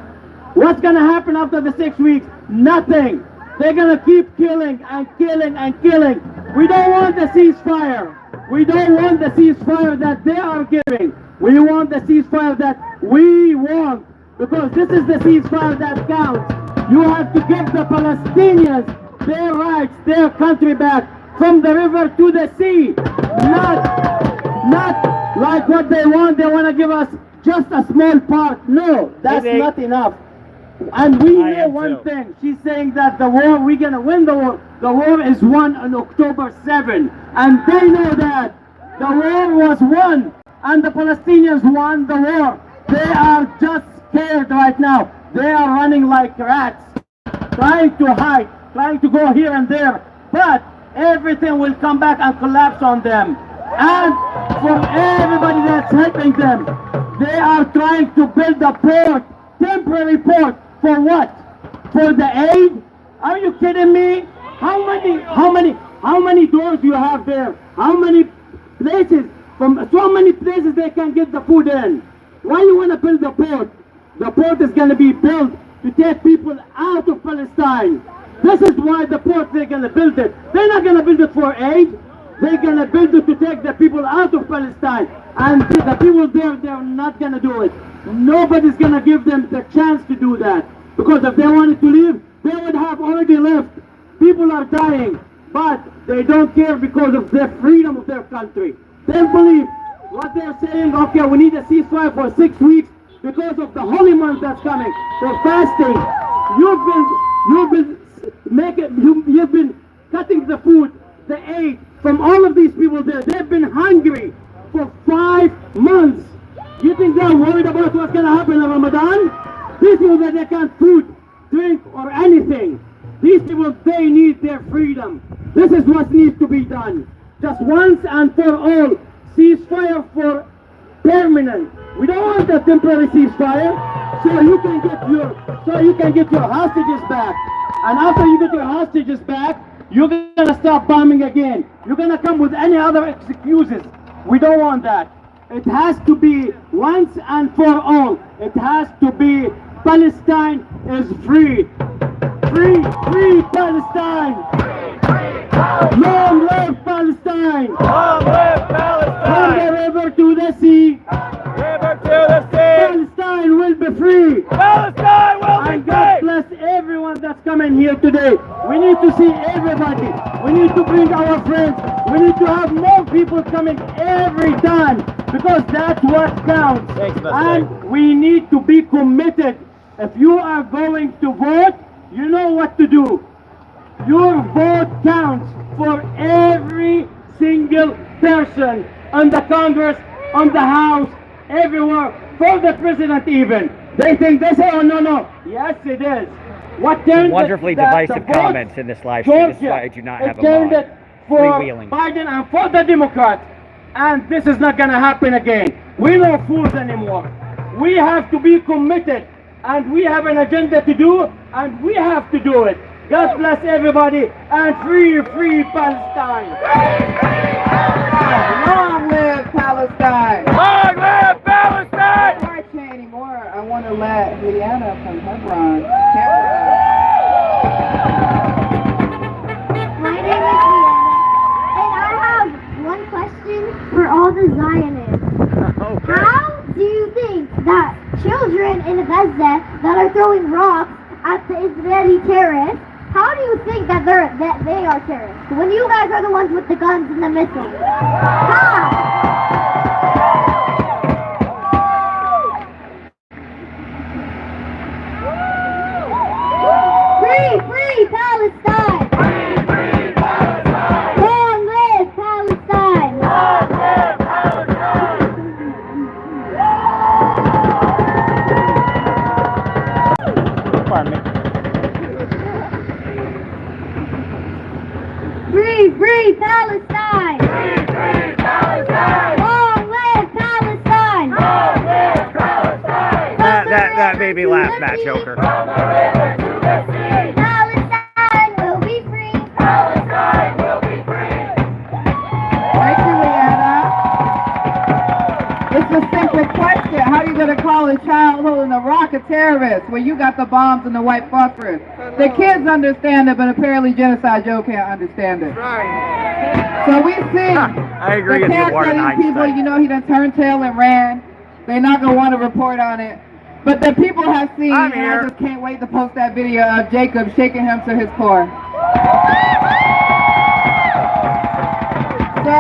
What's gonna happen after the 6 weeks? Nothing. They're gonna keep killing and killing and killing. We don't want the ceasefire. We don't want the ceasefire that they are giving. We want the ceasefire that we want. Because this is the ceasefire that counts. You have to give the Palestinians their rights, their country back, from the river to the sea. Not like what they want. They want to give us just a small part. No, that's not enough. And we know one thing. She's saying that the war, we're going to win the war. The war is won on October 7. And they know that. The war was won. And the Palestinians won the war. They are just scared right now. They are running like rats, trying to hide, trying to go here and there. But everything will come back and collapse on them. and from everybody that's helping them. They are trying to build a port, temporary port, for what? For the aid? Are you kidding me? How many doors do you have there? How many places, from so many places they can get the food in? Why you want to build the port? The port is going to be built to take people out of Palestine. This is why the port, they're going to build it. They're not going to build it for aid. They're going to build it to take the people out of Palestine. And the people there, they're not going to do it. Nobody's going to give them the chance to do that. Because if they wanted to leave, they would have already left. People are dying, but they don't care because of the freedom of their country. They believe what they're saying, okay, we need a ceasefire for 6 weeks because of the holy month that's coming. For fasting. You've been cutting the food, the aid from all of these people there. They've been hungry for 5 months. You think they're worried about what's going to happen in Ramadan? These people that they can't food, drink, or anything. These people, they need their freedom. This is what needs to be done. Just once and for all, ceasefire for permanent. We don't want a temporary ceasefire, so you can get your hostages back. And after you get your hostages back, you're gonna start bombing again. You're gonna come with any other excuses. We don't want that. It has to be once and for all. It has to be Palestine is free. Free, free Palestine! Long live Palestine! Long live Palestine! From the river to the sea, River to the sea! Palestine will be free! Palestine will be And God free! bless everyone that's coming here today. We need to see everybody. We need to bring our friends. We need to have more people coming every time because that's what counts. Thanks, And we need to be committed. If you are going to vote, you know what to do. Your vote counts for every single person on the Congress, on the House, everywhere, for the President even. They think they say, oh no. Yes, it is. What turned Wonderfully divisive comments in this live stream. This is why I do not have a turned mod. it for Freewheeling. Biden and for the Democrats. And this is not going to happen again. We're not fools anymore. We have to be committed. And we have an agenda to do, and we have to do it. God bless everybody, and free, free Palestine! Long live Palestine! Long live Palestine! Before I say any more, I want to let Leanna from Hebron. My name is Leanna, and I have one question for all the Zionists. Okay. How do you think that children in Gaza that are throwing rocks at the Israeli terrorists, how do you think that they are terrorists when you guys are the ones with the guns and the missiles? How? Free Palestine! Free Palestine! Long live Palestine! Long live Palestine! Pardon me. Free Palestine! Free Palestine! Long live Palestine! Long live Palestine! That made me laugh, Matt Joker. From the river to the sea! Palestine will be free! Palestine will be free! Thank you, Leanna. It's a simple question. How are you going to call a child holding a rock a terrorist when you got the bombs and the white phosphorus? The kids understand it, but apparently Genocide Joe can't understand it. Right. So we see I agree the with you more than cat people, Einstein. you know, he done turned tail and ran. They're not going to want to report on it. But the people have seen, I'm and here. I just can't wait to post that video of Jacob shaking him to his core. So,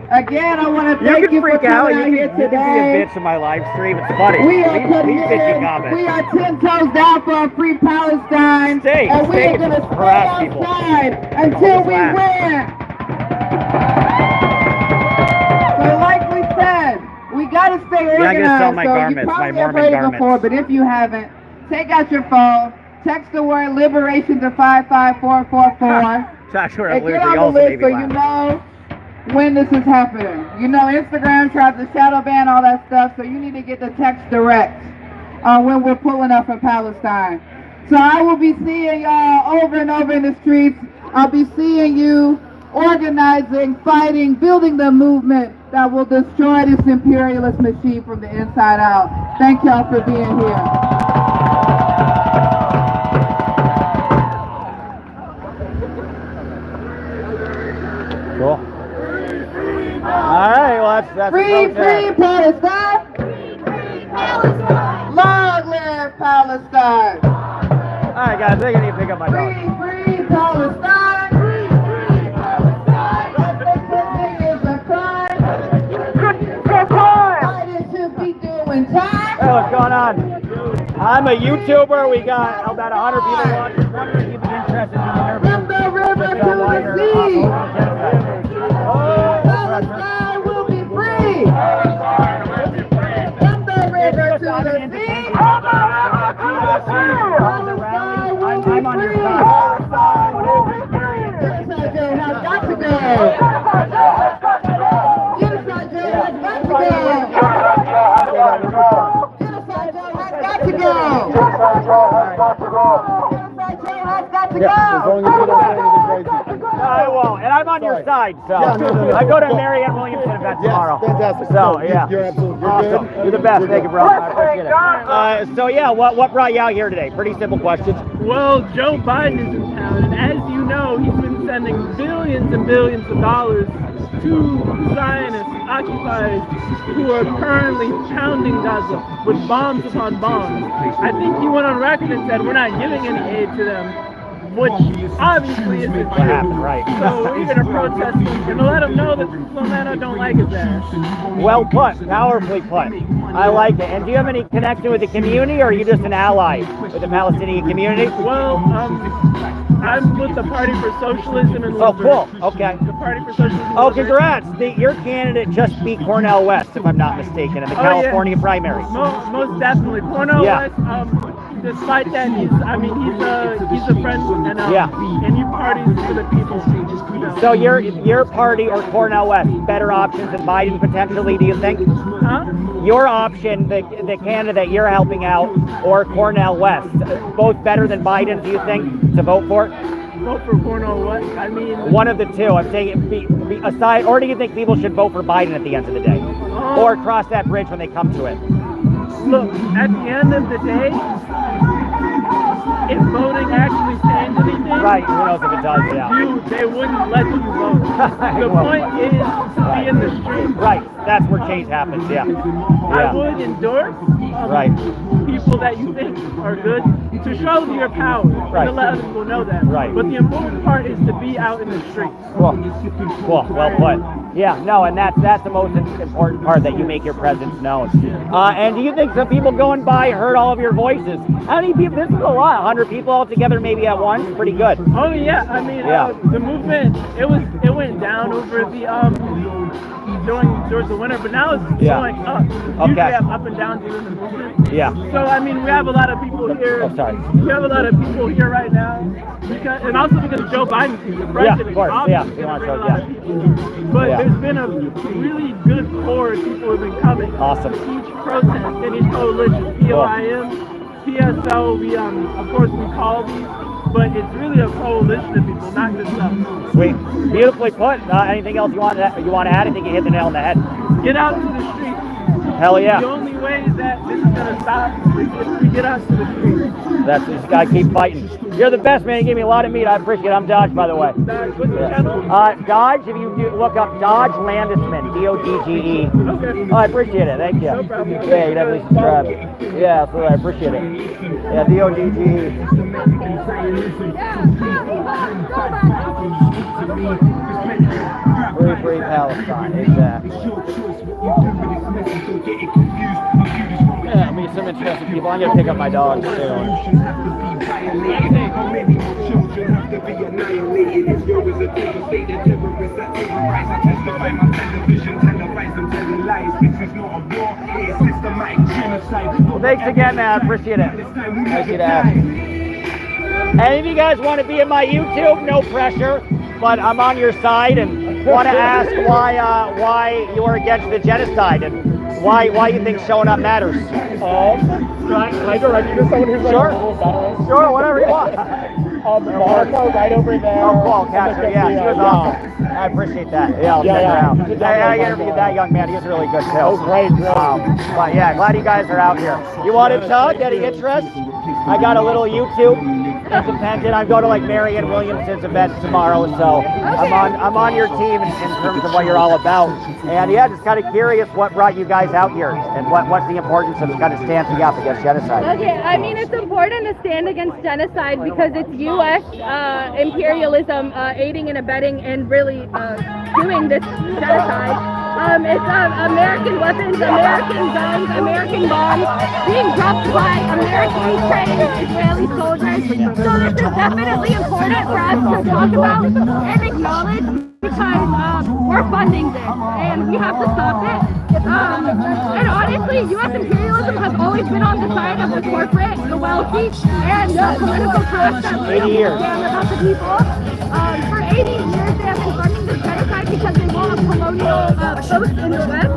again, I want to You thank can you for freak out. coming out here You can be a today. bitch in my live stream. It's funny. We are Leave bitchy committed. comments. We are 10 toes down for a free Palestine. Stay, and we stay, are going to stay harass people. outside until we laugh. win. So like we said, we got to stay I'm organized. gonna sell my so garments, you my probably Mormon have read it garments. before, but if you haven't, take out your phone, text the word liberation to 55444. Joshua And get Luther on the also list made so me you laugh. know when this is happening. You know, Instagram tries to shadow ban all that stuff, so you need to get the text direct when we're pulling up for Palestine. So I will be seeing y'all over and over in the streets. I'll be seeing you organizing, fighting, building the movement that will destroy this imperialist machine from the inside out. Thank y'all for being here. Cool. All right, well, that's free Palestine! Free Palestine! Long live Palestine! All right, guys, I think I need to pick up my dog. Free Palestine! Free Palestine! Protesting is a crime! It's a crime! Biden should be doing time! Hey, what's going on? I'm a YouTuber. We got about 100 people watching. Wondering if you'd be interested in the interview. From the river to the sea! Palestine will be free! From the river to the sea! Palestine will be free! Genocide jail has got to go! Genocide jail has got to go! Genocide jail has got to go! Genocide jail has got to go! No, I won't. And I'm on your side, so. I go to Marianne Williamson event tomorrow. Fantastic. So, yeah. You're absolutely awesome. You're the best. Thank you, bro. I appreciate it. So, yeah, what brought you out here today? Pretty simple questions. Well, Joe Biden is in town, and as you know, he's been sending billions and billions of dollars to Zionists, occupiers, who are currently pounding Gaza with bombs upon bombs. I think he went on record and said, we're not giving any aid to them, which obviously isn't true. Right. So we're going to protest him and let him know that Flomeno don't like his ass. Well put. Powerfully put. I like it. And do you have any connection with the community, or are you just an ally with the Palestinian community? Well, I'm with the Party for Socialism and Liberty. Oh, cool. Okay. The Party for Socialism. Oh, congrats! Your candidate just beat Cornel West, if I'm not mistaken, in the California primary. Most definitely. Cornel West. Despite that, he's a friend, and he parties for the people. So your party or Cornel West, better options than Biden potentially? Do you think? Huh? Your option, the candidate you're helping out, or Cornel West, both better than Biden? Do you think to vote for? Vote for Cornel West? I mean, one of the two. I'm saying aside, or do you think people should vote for Biden at the end of the day, or cross that bridge when they come to it? Look, at the end of the day, if voting actually changed anything, right? Who knows if it does? Yeah. They wouldn't let you vote. The point is to be in the street. Right. That's where change happens. Yeah. I would endorse people that you think are good to show your power, to let other people know that. Right. But the important part is to be out in the streets. Cool. Well put. Yeah. No, and that's the most important part, that you make your presence known. And do you think some people going by heard all of your voices? How many people? This is a lot. 100 people all together, maybe at once. Pretty good. Oh yeah. I mean, the movement. It went down over the during the winter, but now it's going up. Usually have up and down during the movement. Yeah. So I mean, we have a lot of people here. Oh, sorry. We have a lot of people here right now, and also because Joe Biden's the president. Yeah, of course. Yeah. But there's been a really good core of people who've been coming. Awesome. Each protest and each coalition, POIM, PSO, we of course we call these, but it's really a coalition of people, not just us. Sweet. Beautifully put. Anything else you want to add? I think you hit the nail on the head. Get out to the streets. Hell yeah. The only way that this is going to stop is if we get out to the streets. Just gotta keep fighting. You're the best, man. You gave me a lot of meat. I appreciate it. I'm Dodge, by the way. Dodge, what's your channel? Dodge, if you look up Dodge Landisman, D-O-D-G-E. Okay. Oh, I appreciate it. Thank you. No problem. Yeah, you definitely subscribe. Yeah, absolutely. I appreciate it. Yeah, D-O-D-G-E. Free Palestine, exactly. Yeah, meet some interesting people. I'm gonna pick up my dog soon. Well, thanks again, man. I appreciate it. Nice to ask. And if you guys want to be in my YouTube, no pressure, but I'm on your side, and want to ask why you are against the genocide and why you think showing up matters. Can I direct you to someone who's like Sure. a little better? Sure, whatever you want. Monica right over there. Oh, cool, catcher. Yeah, she was awesome. I appreciate that. Yeah, I'll check her out. I interviewed that young man. He was really good too. Oh, great. But yeah, glad you guys are out here. You want to talk? Any interest? I got a little YouTube independent. I'm going to like Marianne Williamson's event tomorrow, so I'm on your team in terms of what you're all about. And yeah, just kind of curious what brought you guys out here and what's the importance of kind of standing up against genocide. Okay, I mean it's important to stand against genocide because it's U.S. Imperialism aiding and abetting and really doing this genocide. It's American weapons, American guns, American bombs being dropped by American trained Israeli soldiers. So this is definitely important for us to talk about and acknowledge because we're funding this and we have to stop it. And honestly, U.S. imperialism has always been on the side of the corporate, the wealthy, and the political class that really understand about the people. For 80 years, they have been funding this genocide because they want a colonial post in the West,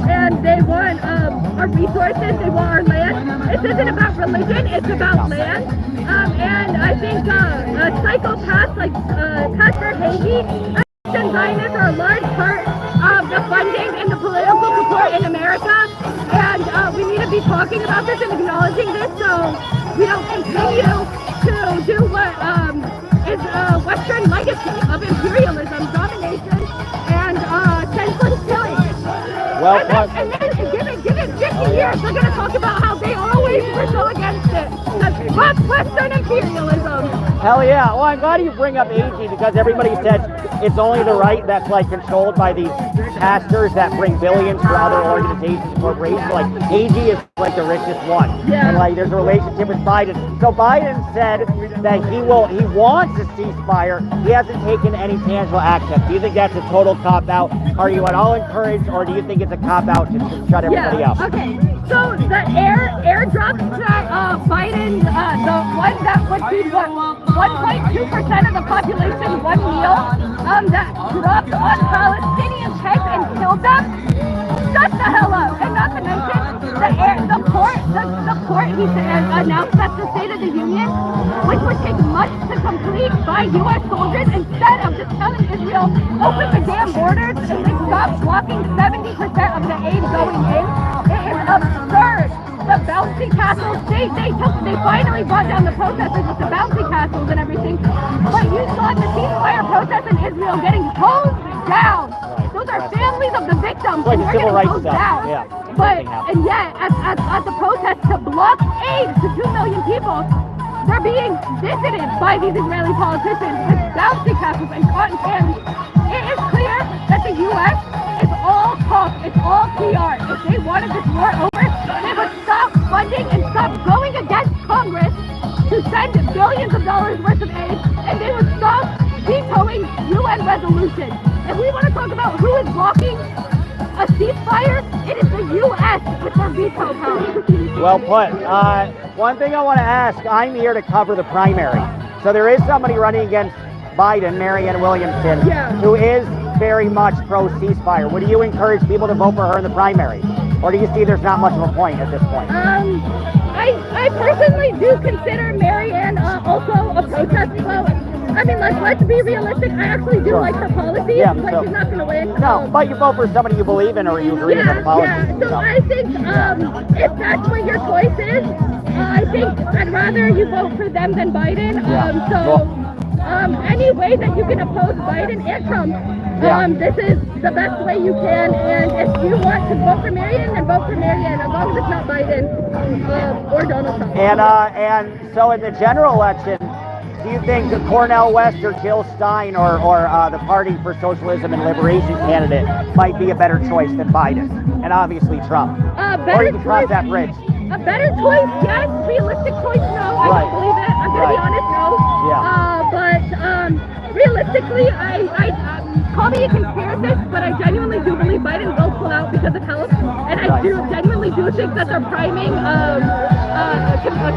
and they want our resources, they want our land. This isn't about religion, it's about land. And I think psychopaths like Pastor Hagee and Zionists are a large part of the funding and the political support in America. And we need to be talking about this and acknowledging this so we don't continue to do what is a Western legacy of imperialism, domination, and senseless killing. Well, and then give it 50 years, they're going to talk about how they always were so against it. That's Western imperialism. Hell yeah. Well, I'm glad you bring up AG because everybody says it's only the right that's like controlled by these pastors that bring billions for other organizations and corporations. Like AG is like the richest one. Yeah. And like there's a relationship with Biden. So Biden said that he wants a ceasefire. He hasn't taken any tangible action. Do you think that's a total cop-out? Are you at all encouraged or do you think it's a cop-out to shut everybody up? Okay. So the airdrops that Biden, the one that would feed 1.2% of the population one meal, that dropped on Palestinian heads and killed them, shut the hell up. And not to mention the port he announced at the State of the Union, which would take months to complete by U.S. soldiers instead of just telling Israel, open the damn borders and then stop blocking 70% of the aid going in. It is absurd. The bouncy castles, they finally brought down the protesters with the bouncy castles and everything. But you saw the ceasefire protests in Israel getting toned down. Those are families of the victims, and they're getting toned down. Yeah, but and yet, at the protest to block aid to 2 million people, they're being visited by these Israeli politicians with bouncy castles and cotton candy. It is clear that the U.S. is all talk, it's all PR. If they wanted this war over, they would stop funding and stop going against Congress to send billions of dollars worth of aid, and they would stop vetoing UN resolutions. If we want to talk about who is blocking a ceasefire, it is the U.S. with their veto power. Well put. One thing I want to ask, I'm here to cover the primary. So there is somebody running against Biden, Marianne Williamson, who is very much pro-ceasefire. Would you encourage people to vote for her in the primary? Or do you see there's not much of a point at this point? I personally do consider Marianne also a protest vote. I mean, let's be realistic. I actually do like her policies, but she's not going to win. No, but you vote for somebody you believe in or you agree with the policies. Yeah, so I think if that's what your choice is, I think I'd rather you vote for them than Biden. Any way that you can oppose Biden and Trump, this is the best way you can. And if you want to vote for Marianne, then vote for Marianne, as long as it's not Biden or Donald Trump. And so in the general election, do you think Cornel West or Jill Stein or the Party for Socialism and Liberation candidate might be a better choice than Biden and obviously Trump? Or you can cross that bridge? A better choice, yes. Realistic choice, no. I don't believe it. I'm going to be honest, no. But realistically, I call me a conspiracist, but I genuinely do believe Biden will pull out because of health. And I genuinely do think that they're priming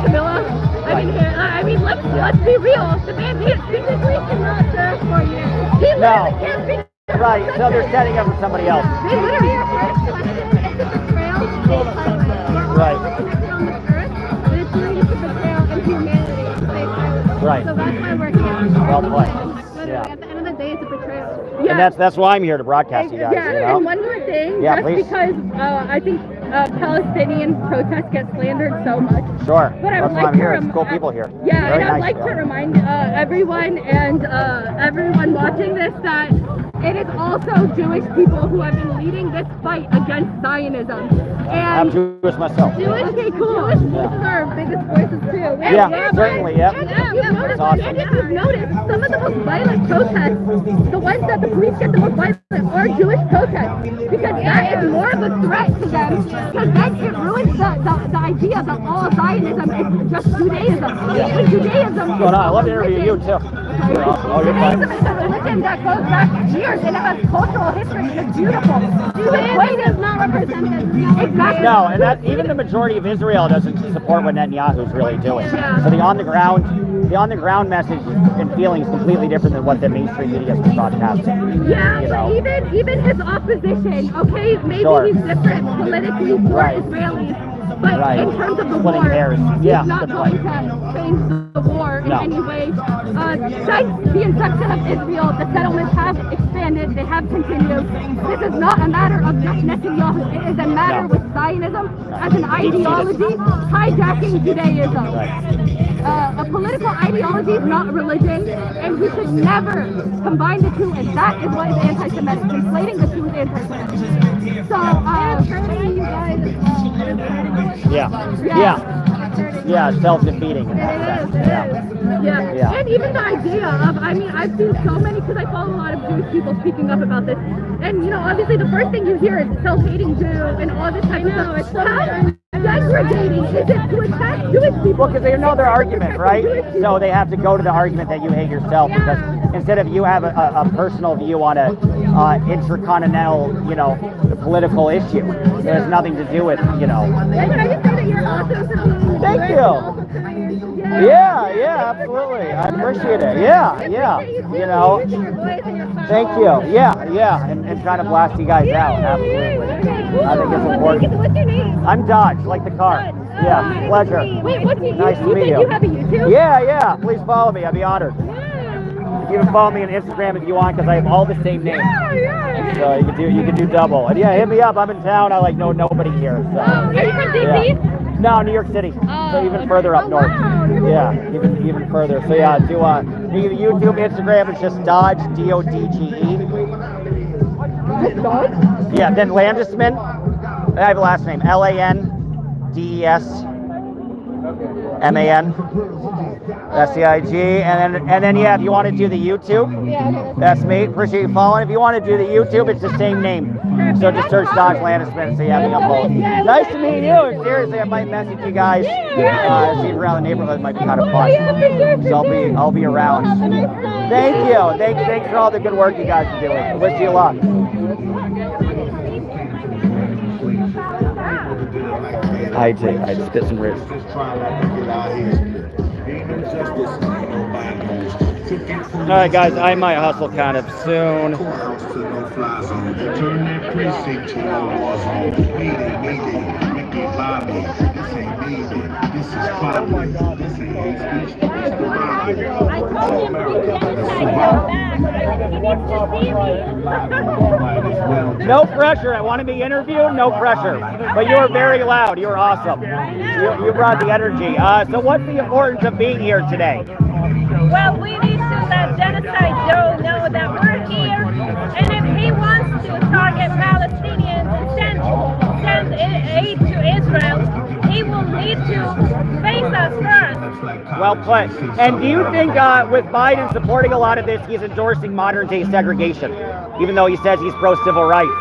Camilla. I mean, let's be real. The man physically cannot serve for you. He literally can't speak. Right, so they're setting up for somebody else. They literally are betrayal. Right. On this earth, but it's doing it to betrayal and humanity. Right. So that's why we're here. Well played. Yeah. At the end of the day, it's a betrayal. Yeah. And that's why I'm here to broadcast you guys. Yeah, you know? and one more thing, yeah, just please. because I think Palestinian protests get slandered so much. Sure. But I would that's why like I'm here. to It's cool people here. Yeah, Very and I'd nice, like to remind everyone and everyone watching this that it is also Jewish people who have been leading this fight against Zionism. And I'm Jewish myself. Jewish voices are our biggest voices too. Yeah, certainly, yeah. And if you've noticed, awesome. and if you've noticed, some of the most violent protests, the ones that the police get the most violent, are Jewish protests. Because that is more of a threat to them. Because then it ruins the idea that all Zionism is just Judaism. And Judaism I love to interview you too. Judaism is a religion that goes back years and it has cultural history and it's beautiful. Judaism is not represented. Exactly. No, and that even the majority of Israel doesn't support what Netanyahu's really doing. Yeah. So the on the ground message and feeling is completely different than what the mainstream media is broadcasting. Yeah, you know? but even his opposition, okay, maybe he's different politically for Israelis. But in terms of the war, hairs. he's Yeah, not going to change the war in any way. Since the inception of Israel, the settlements have expanded, they have continued. This is not a matter of just Netanyahu, it is a matter with Zionism as an ideology hijacking Judaism. A political ideology is not religion, and we should never combine the two, and that is what is anti-Semitic. Conflating the two is anti-Semitic. So, it's hurting you guys as well. Yeah, self-defeating in that sense. Yeah, and even the idea of, I mean, I've seen so many, because I follow a lot of Jewish people speaking up about this, and you know, obviously the first thing you hear is self-hating Jew and all this type of stuff. It's how degrading is it to attack Jewish people? Well, because they know their argument, right? So they have to go to the argument that you hate yourself, because instead of you have a personal view on a intercontinental, you know, political issue, it has nothing to do with, you know. And I just say that you're also Thank you. Yeah, absolutely. I appreciate it. Yeah. You know. Thank you. Yeah. And trying to blast you guys out. Absolutely. I think it's important. What's your name? I'm Dodge, like the car. Yeah, pleasure. Wait, what's your Nice to meet you. You have a YouTube? Yeah. Please follow me. I'd be honored. You can follow me on Instagram if you want, because I have all the same names. So you can do double. And yeah, hit me up. I'm in town. I know nobody here. So. Are you from DC? No, New York City. So even further up north. Yeah, even further. So yeah, do YouTube, Instagram. It's just Dodge, D-O-D-G-E. Dodge? Yeah. Then Landesman. I have a last name. L-A-N-D-E-S-M-A-N. S-C-I-G, and then if you want to do the YouTube, that's me. Appreciate you following. If you want to do the YouTube, it's the same name. So just search Dodge Landesman, so you have me on both. Nice to meet you. Seriously, I might message you guys. See you around the neighborhood. It might be kind of fun. So I'll be around. Thank you. Thanks for all the good work you guys are doing. I wish you luck. I spit some ribs. Alright guys, I might hustle kind of soon. Turn that precinct to a war zone. Mayday, Ricky Bobby. This ain't baby, this is Bobby. This ain't hate speech, it's the Bobby. I told him No pressure. I want to be interviewed. No pressure. But you were very loud. You were awesome. You brought the energy. So what's the importance of being here today? Well, we need to let Genocide Joe know that we're here, and if he wants to target Palestinians and send aid to Israel, he will need to face us first. Well put. And do you think with Biden supporting a lot of this, he's endorsing modern day segregation, even though he says he's pro-civil rights?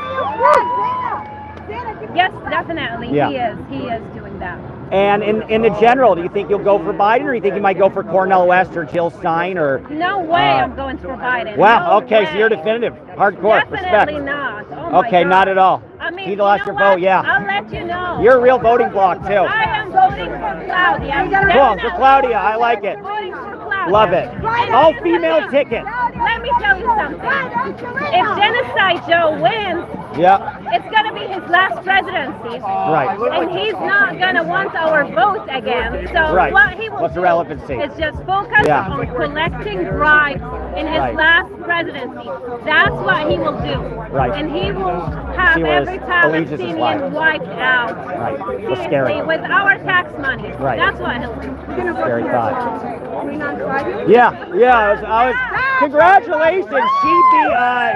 Yes, definitely. Yeah. He is doing that. And in the general, do you think you'll go for Biden, or do you think you might go for Cornel West or Jill Stein? Or no way I'm going for Biden. Wow, no okay, way. so you're definitive. Hardcore. Definitely Respect. not. Oh my Okay, God. not at all. I mean, He lost your vote, yeah. I'll let you know. You're a real voting bloc, too. I am voting for Claudia. Cool, for Claudia, I like it. Voting for Claudia. Love it. And All let me female tell you- ticket. Let me tell you something. If Genocide Joe wins, it's going to be his last presidency. Right. And he's not going to want our vote again. So what he will What's the do relevancy? is just focus on collecting bribes in his last presidency. That's what he will do. Right. And he will have every Palestinian wiped out. Right. That's Seriously, scary. with our tax money. Right. That's what he'll do. Scary thought. Yeah. I was congratulations.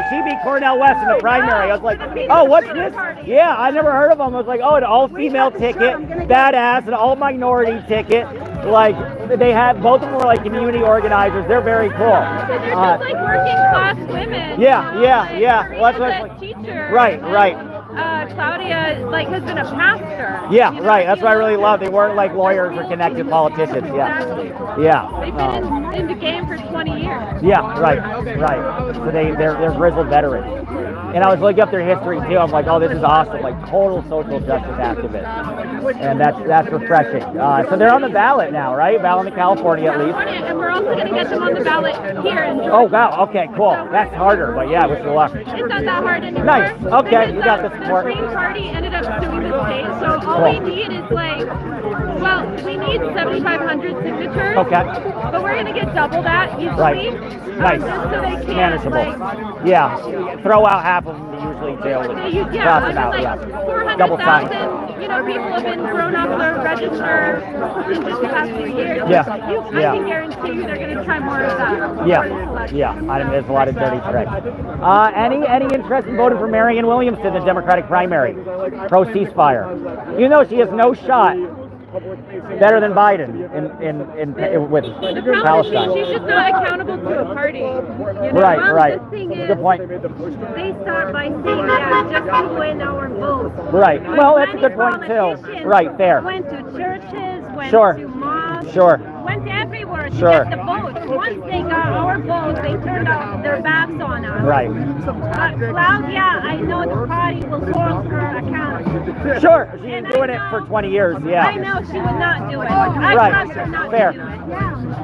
She beat Cornell West in the primary. I was like, oh, what's this? Yeah, I never heard of them. I was like, oh, an all-female ticket, badass, an all-minority ticket. Like, they had, both of them were like community organizers. They're very cool. They're just like working class women. Yeah. Well, that's what I was like. Teacher. Right. Claudia has been a pastor. Yeah, right. That's what I really love. They weren't like lawyers or connected politicians. Yeah. They've been in the game for 20 years. Yeah, right. So they're grizzled veterans. And I was looking up their history too. I'm like, oh, this is awesome. Like total social justice activists. And that's refreshing. So they're on the ballot now, right? Ballot in California at least. And we're also going to get them on the ballot here in Georgia. Oh, wow. Okay, cool. That's harder, but yeah, wish you luck. It's not that hard anymore. Nice. Okay, you got the support. The Green Party ended up suing the state, so all we need is we need 7,500 signatures. Okay. But we're going to get double that easily. Right. Nice. Just so they can, manageable. Throw out half of them usually too. Cross them out, 400,000, people have been thrown off the register in just the past few years. I can guarantee you they're going to try more of that. Yeah. I mean, there's a lot of dirty tricks. Any interest in voting for Marianne Williamson in the Democratic primary? Pro ceasefire. You know she has no shot better than Biden with Palestine. She's just not accountable to a party. Right. Good point. They start by saying, just to win our vote. Right. Well, that's a good point too. Right. Fair. Went to churches, went to mosques. Went everywhere to get the vote. Once they got our vote, they turned out their backs on us. Right. But Claudia, I know the party will hold her accountable. Sure. She's been doing it for 20 years. Yeah. I know she would not do it. I trust her not to do it.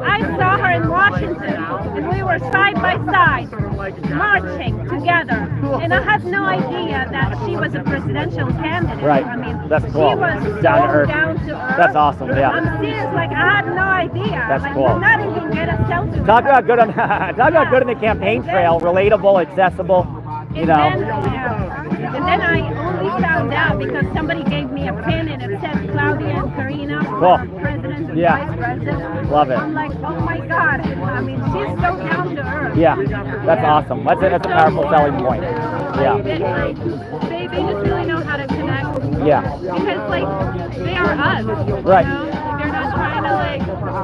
I saw her in Washington, and we were side by side, marching together. And I had no idea that she was a presidential candidate. Right. I mean, that's cool. She was down to earth. That's awesome. Yeah. I'm serious. I had no idea. That's cool. Not even get a selfie. Talk about good on the campaign trail. Relatable, accessible. And then I only found out because somebody gave me a pin and it said Claudia and Karina, president and vice president. Love it. I'm like, oh my God. I mean, she's so down to earth. Yeah, that's awesome. That's a powerful selling point. Yeah. They just really know how to connect. Yeah. Because they are us. Right. They're not trying to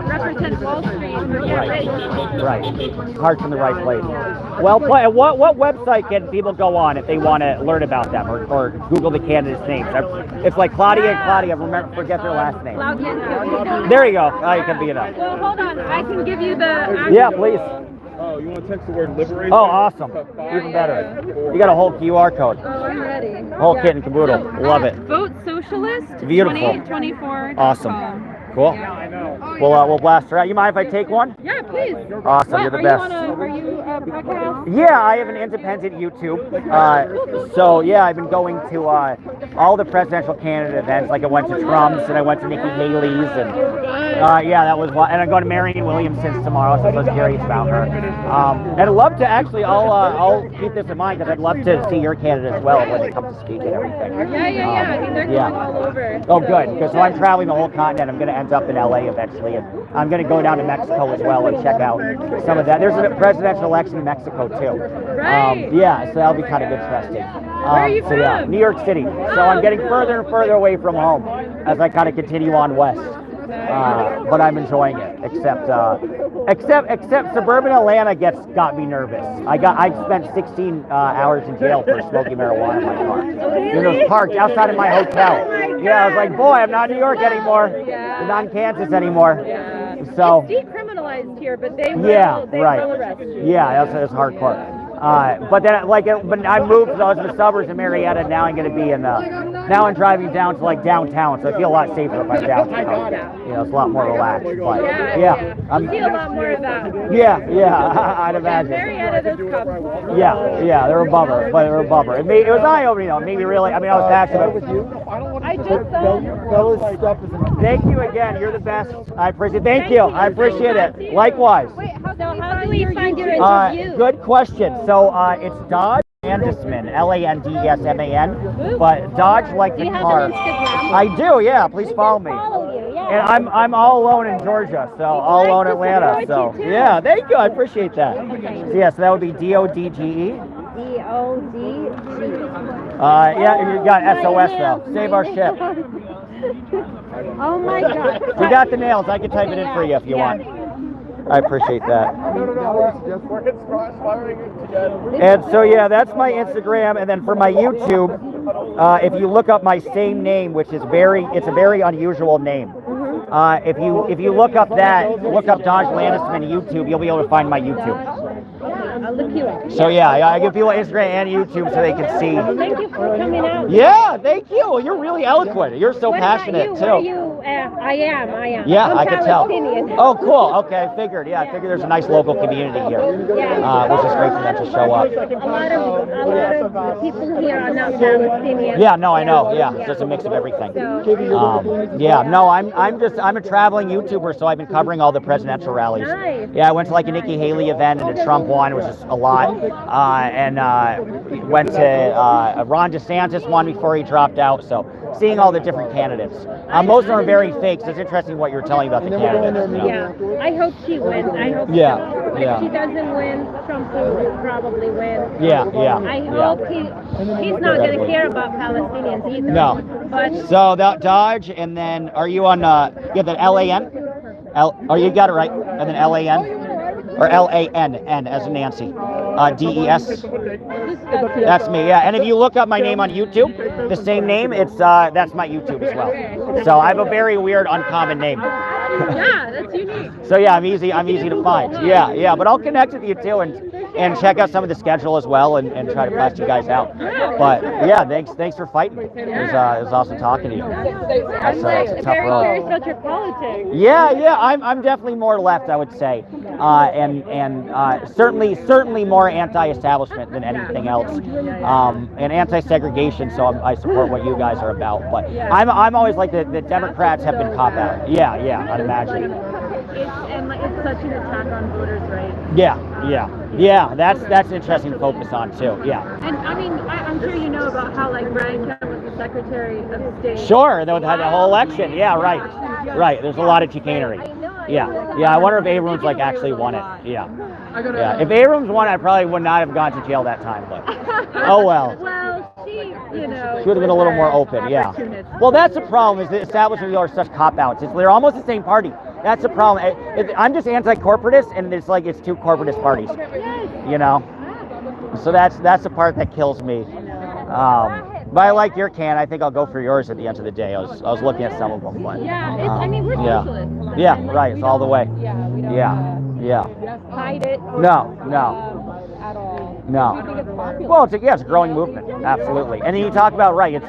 represent Wall Street or get rich. Right. Heart's in the right place. Well, what website can people go on if they want to learn about them or Google the candidates' names? It's like Claudia and Claudia. Forget their last name. There you go. It can be enough. Well, hold on. I can give you the. Yeah, please. Oh, you want to text the word liberation? Oh, awesome. Even better. You got a whole QR code. Oh, I'm ready. Whole kit and caboodle. Love it. Vote Socialist. Beautiful. 2824. Awesome. Cool. We'll blast her out. You mind if I take one? Yeah, please. Awesome. You're the best. Are you a podcast? Yeah, I have an independent YouTube. So yeah, I've been going to all the presidential candidate events. Like I went to Trump's and I went to Nikki Haley's and that was one. And I'm going to Marianne Williamson's tomorrow, so I was curious about her. And I'd love to actually. I'll keep this in mind because I'd love to see your candidate as well when they come to speak and everything. Yeah. I mean, they're going all over. Oh, good. Because so I'm traveling the whole continent. I'm going to end up in LA eventually, and I'm going to go down to Mexico as well and check out some of that. There's a presidential election in Mexico too. Right. So that'll be kind of interesting. Where are you from? Yeah, New York City. So I'm getting further and further away from home as I kind of continue on west. But I'm enjoying it. Except suburban Atlanta got me nervous. I spent 16 hours in jail for smoking marijuana in my car. In those parks outside of my hotel. I was like, boy, I'm not in New York anymore. I'm not in Kansas anymore. So it's decriminalized here, but they will arrest you. Yeah, that's hardcore. But then, but I moved, so I was in the suburbs of Marietta, and now I'm going to be in now I'm driving down to like downtown, so I feel a lot safer if I'm downtown. You know, it's a lot more relaxed. But yeah, I feel a lot more of that. Yeah, I'd imagine. Marietta, those Cubs. Yeah, they're a bummer, but they're a bummer. It was eye-opening, though. It made me really, I mean, I was passionate. I just Thank you again. You're the best. I appreciate it. Thank you. I appreciate it. Likewise. Wait, how do we find your interview? Good question. So it's Dodge Landesman, Landesman, but Dodge like the car. I do, yeah. Please follow me. And I'm all alone in Georgia, so all alone in Atlanta. So yeah, thank you. I appreciate that. So, yeah, so that would be DODGE. DODGE. Yeah, you got SOS though. Save our ship. Oh my God. We got the nails. I can type it in for you if you want. I appreciate that. And so yeah, that's my Instagram, and then for my YouTube, if you look up my same name, which is it's a very unusual name. If you look up Dodge Landesman YouTube, you'll be able to find my YouTube. I'll look you up. So yeah, I give people Instagram and YouTube so they can see. Thank you for coming out. Yeah, thank you. You're really eloquent. You're so passionate too. What are you? I am. Yeah, I'm I can tell. Palestinian. Oh, cool. Okay, I figured there's a nice local community here, which is great for them to show up. A lot of people here are not Palestinian. Yeah, no, I know. Yeah, it's just a mix of everything. I'm a traveling YouTuber, so I've been covering all the presidential rallies. Nice. Yeah, I went to like a Nikki Haley event and a Trump one, which is a lot. And went to Ron DeSantis one before he dropped out. So seeing all the different candidates. Most of them are very fake, so it's interesting what you're telling about the candidates. You know? Yeah, I hope she wins. I hope so. If she doesn't win, Trump will probably win. I hope he's not going to care about Palestinians either. No. But so that Dodge, and then are you on? You have the LAN? You got it right. And then LAN. Or LANN as in Nancy. DES. That's me, yeah. And if you look up my name on YouTube, the same name, that's my YouTube as well. So I have a very weird, uncommon name. Yeah, that's unique. So yeah, I'm easy to find. Yeah. But I'll connect with you too and check out some of the schedule as well and try to blast you guys out. But yeah, thanks for fighting me. It was awesome talking to you. That's a tough road. Very curious about your politics. Yeah. I'm definitely more left, I would say, and certainly more anti-establishment than anything else, and anti-segregation. So I support what you guys are about. But I'm always like the Democrats have been cop out. Yeah, I'd imagine. It's such an attack on voters' rights. Yeah. That's an interesting to focus on too. Yeah. And I mean, I'm sure you know about how Brian Kemp was the Secretary of State. Sure, they had the whole election. Yeah, right. There's a lot of chicanery. Yeah. I wonder if Abrams actually won it. Yeah. If Abrams won, I probably would not have gone to jail that time. But oh well. Well, she would have been a little more open. Yeah. Well, that's the problem. Is the establishment are such cop outs. They're almost the same party. That's the problem. I'm just anti-corporatist, and it's two corporatist parties. You know. So that's the part that kills me. But I like your can. I think I'll go for yours at the end of the day. I was looking at some of them, but we're socialists. Yeah, right. It's all the way. Yeah, we don't hide it. No. At all. No. I think it's popular. Well, it's a growing movement. Absolutely. And then you talk about you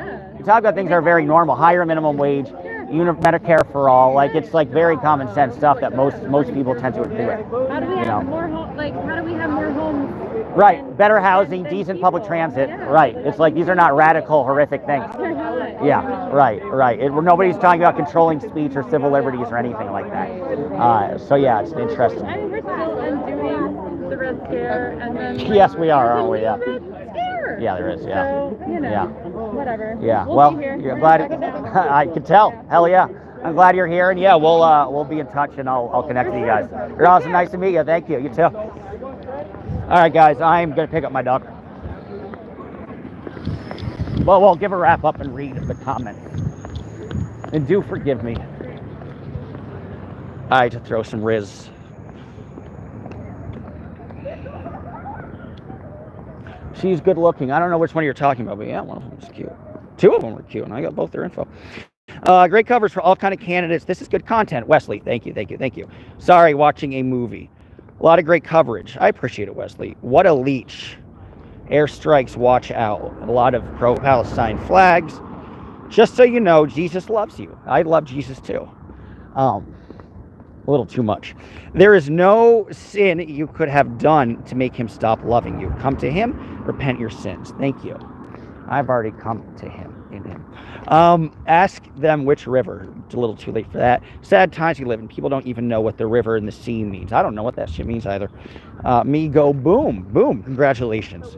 talk about things that are very normal. Higher minimum wage, Medicare for all. It's very common sense stuff that most people tend to agree with. How do we have more how do we have more homes? Right, better housing, decent public transit. Right, it's these are not radical, horrific things. Yeah, right. Nobody's talking about controlling speech or civil liberties or anything like that. So yeah, it's interesting. And we're still undoing the Red Scare, and then yes, we are, aren't we? Yeah. Scare. Yeah, there is. Yeah. So, whatever. Yeah. We'll be here. You're glad. I can tell. Hell yeah. I'm glad you're here, and yeah, we'll be in touch, and I'll connect with you guys. You're awesome. Nice to meet you. Thank you. You too. All right, guys, I'm going to pick up my dog. Well, we'll give a wrap up and read the comments. And do forgive me. I had to throw some Riz. She's good looking. I don't know which one you're talking about, but yeah, one of them was cute. Two of them were cute, and I got both their info. Great covers for all kind of candidates. This is good content. Wesley, thank you. Sorry, watching a movie. A lot of great coverage. I appreciate it, Wesley. What a leech. Airstrikes, watch out. A lot of pro-Palestine flags. Just so you know, Jesus loves you. I love Jesus too. A little too much. There is no sin you could have done to make him stop loving you. Come to him, repent your sins. Thank you. I've already come to him in him. Ask them which river. It's a little too late for that. Sad times we live in. People don't even know what the river and the sea means. I don't know what that shit means either. Me go boom, boom. Congratulations.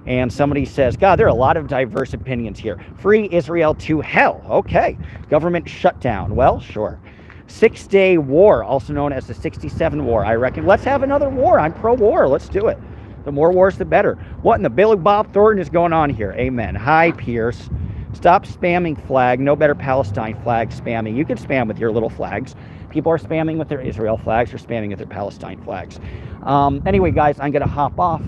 And somebody says, God, there are a lot of diverse opinions here. Free Israel to hell. Okay. Government shutdown. Well, sure. 6-day war, also known as the 67 war. I reckon let's have another war. I'm pro-war. Let's do it. The more wars, the better. What in the Billy Bob Thornton is going on here? Amen. Hi, Pierce. Stop spamming flag. No better Palestine flag spamming. You can spam with your little flags. People are spamming with their Israel flags or spamming with their Palestine flags. Anyway, guys, I'm going to hop off.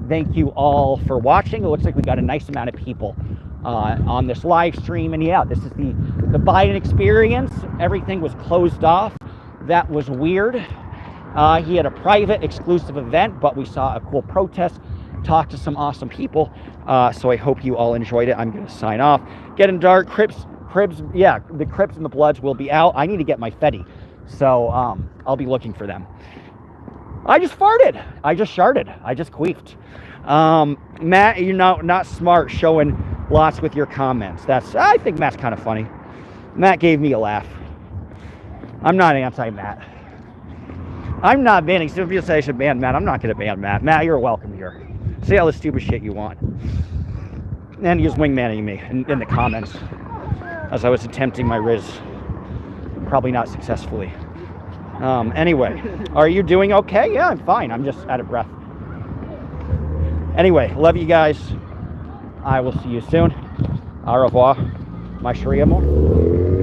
Thank you all for watching. It looks like we got a nice amount of people on this live stream. And yeah, this is the Biden experience. Everything was closed off. That was weird. He had a private exclusive event, but we saw a cool protest, talked to some awesome people. So I hope you all enjoyed it. I'm going to sign off. Getting dark. Cribs, yeah, the Crips and the Bloods will be out. I need to get my Fetty. So I'll be looking for them. I just farted. I just sharted. I just queefed. Matt, you're not smart showing lots with your comments. I think Matt's kind of funny. Matt gave me a laugh. I'm not anti-Matt. I'm not banning. Some people say I should ban Matt. I'm not going to ban Matt. Matt, you're welcome here. Say all the stupid shit you want. And he was wingmanning me in the comments as I was attempting my Riz. Probably not successfully. Anyway, are you doing okay? Yeah, I'm fine. I'm just out of breath. Anyway, love you guys. I will see you soon. Au revoir, my chéri amour.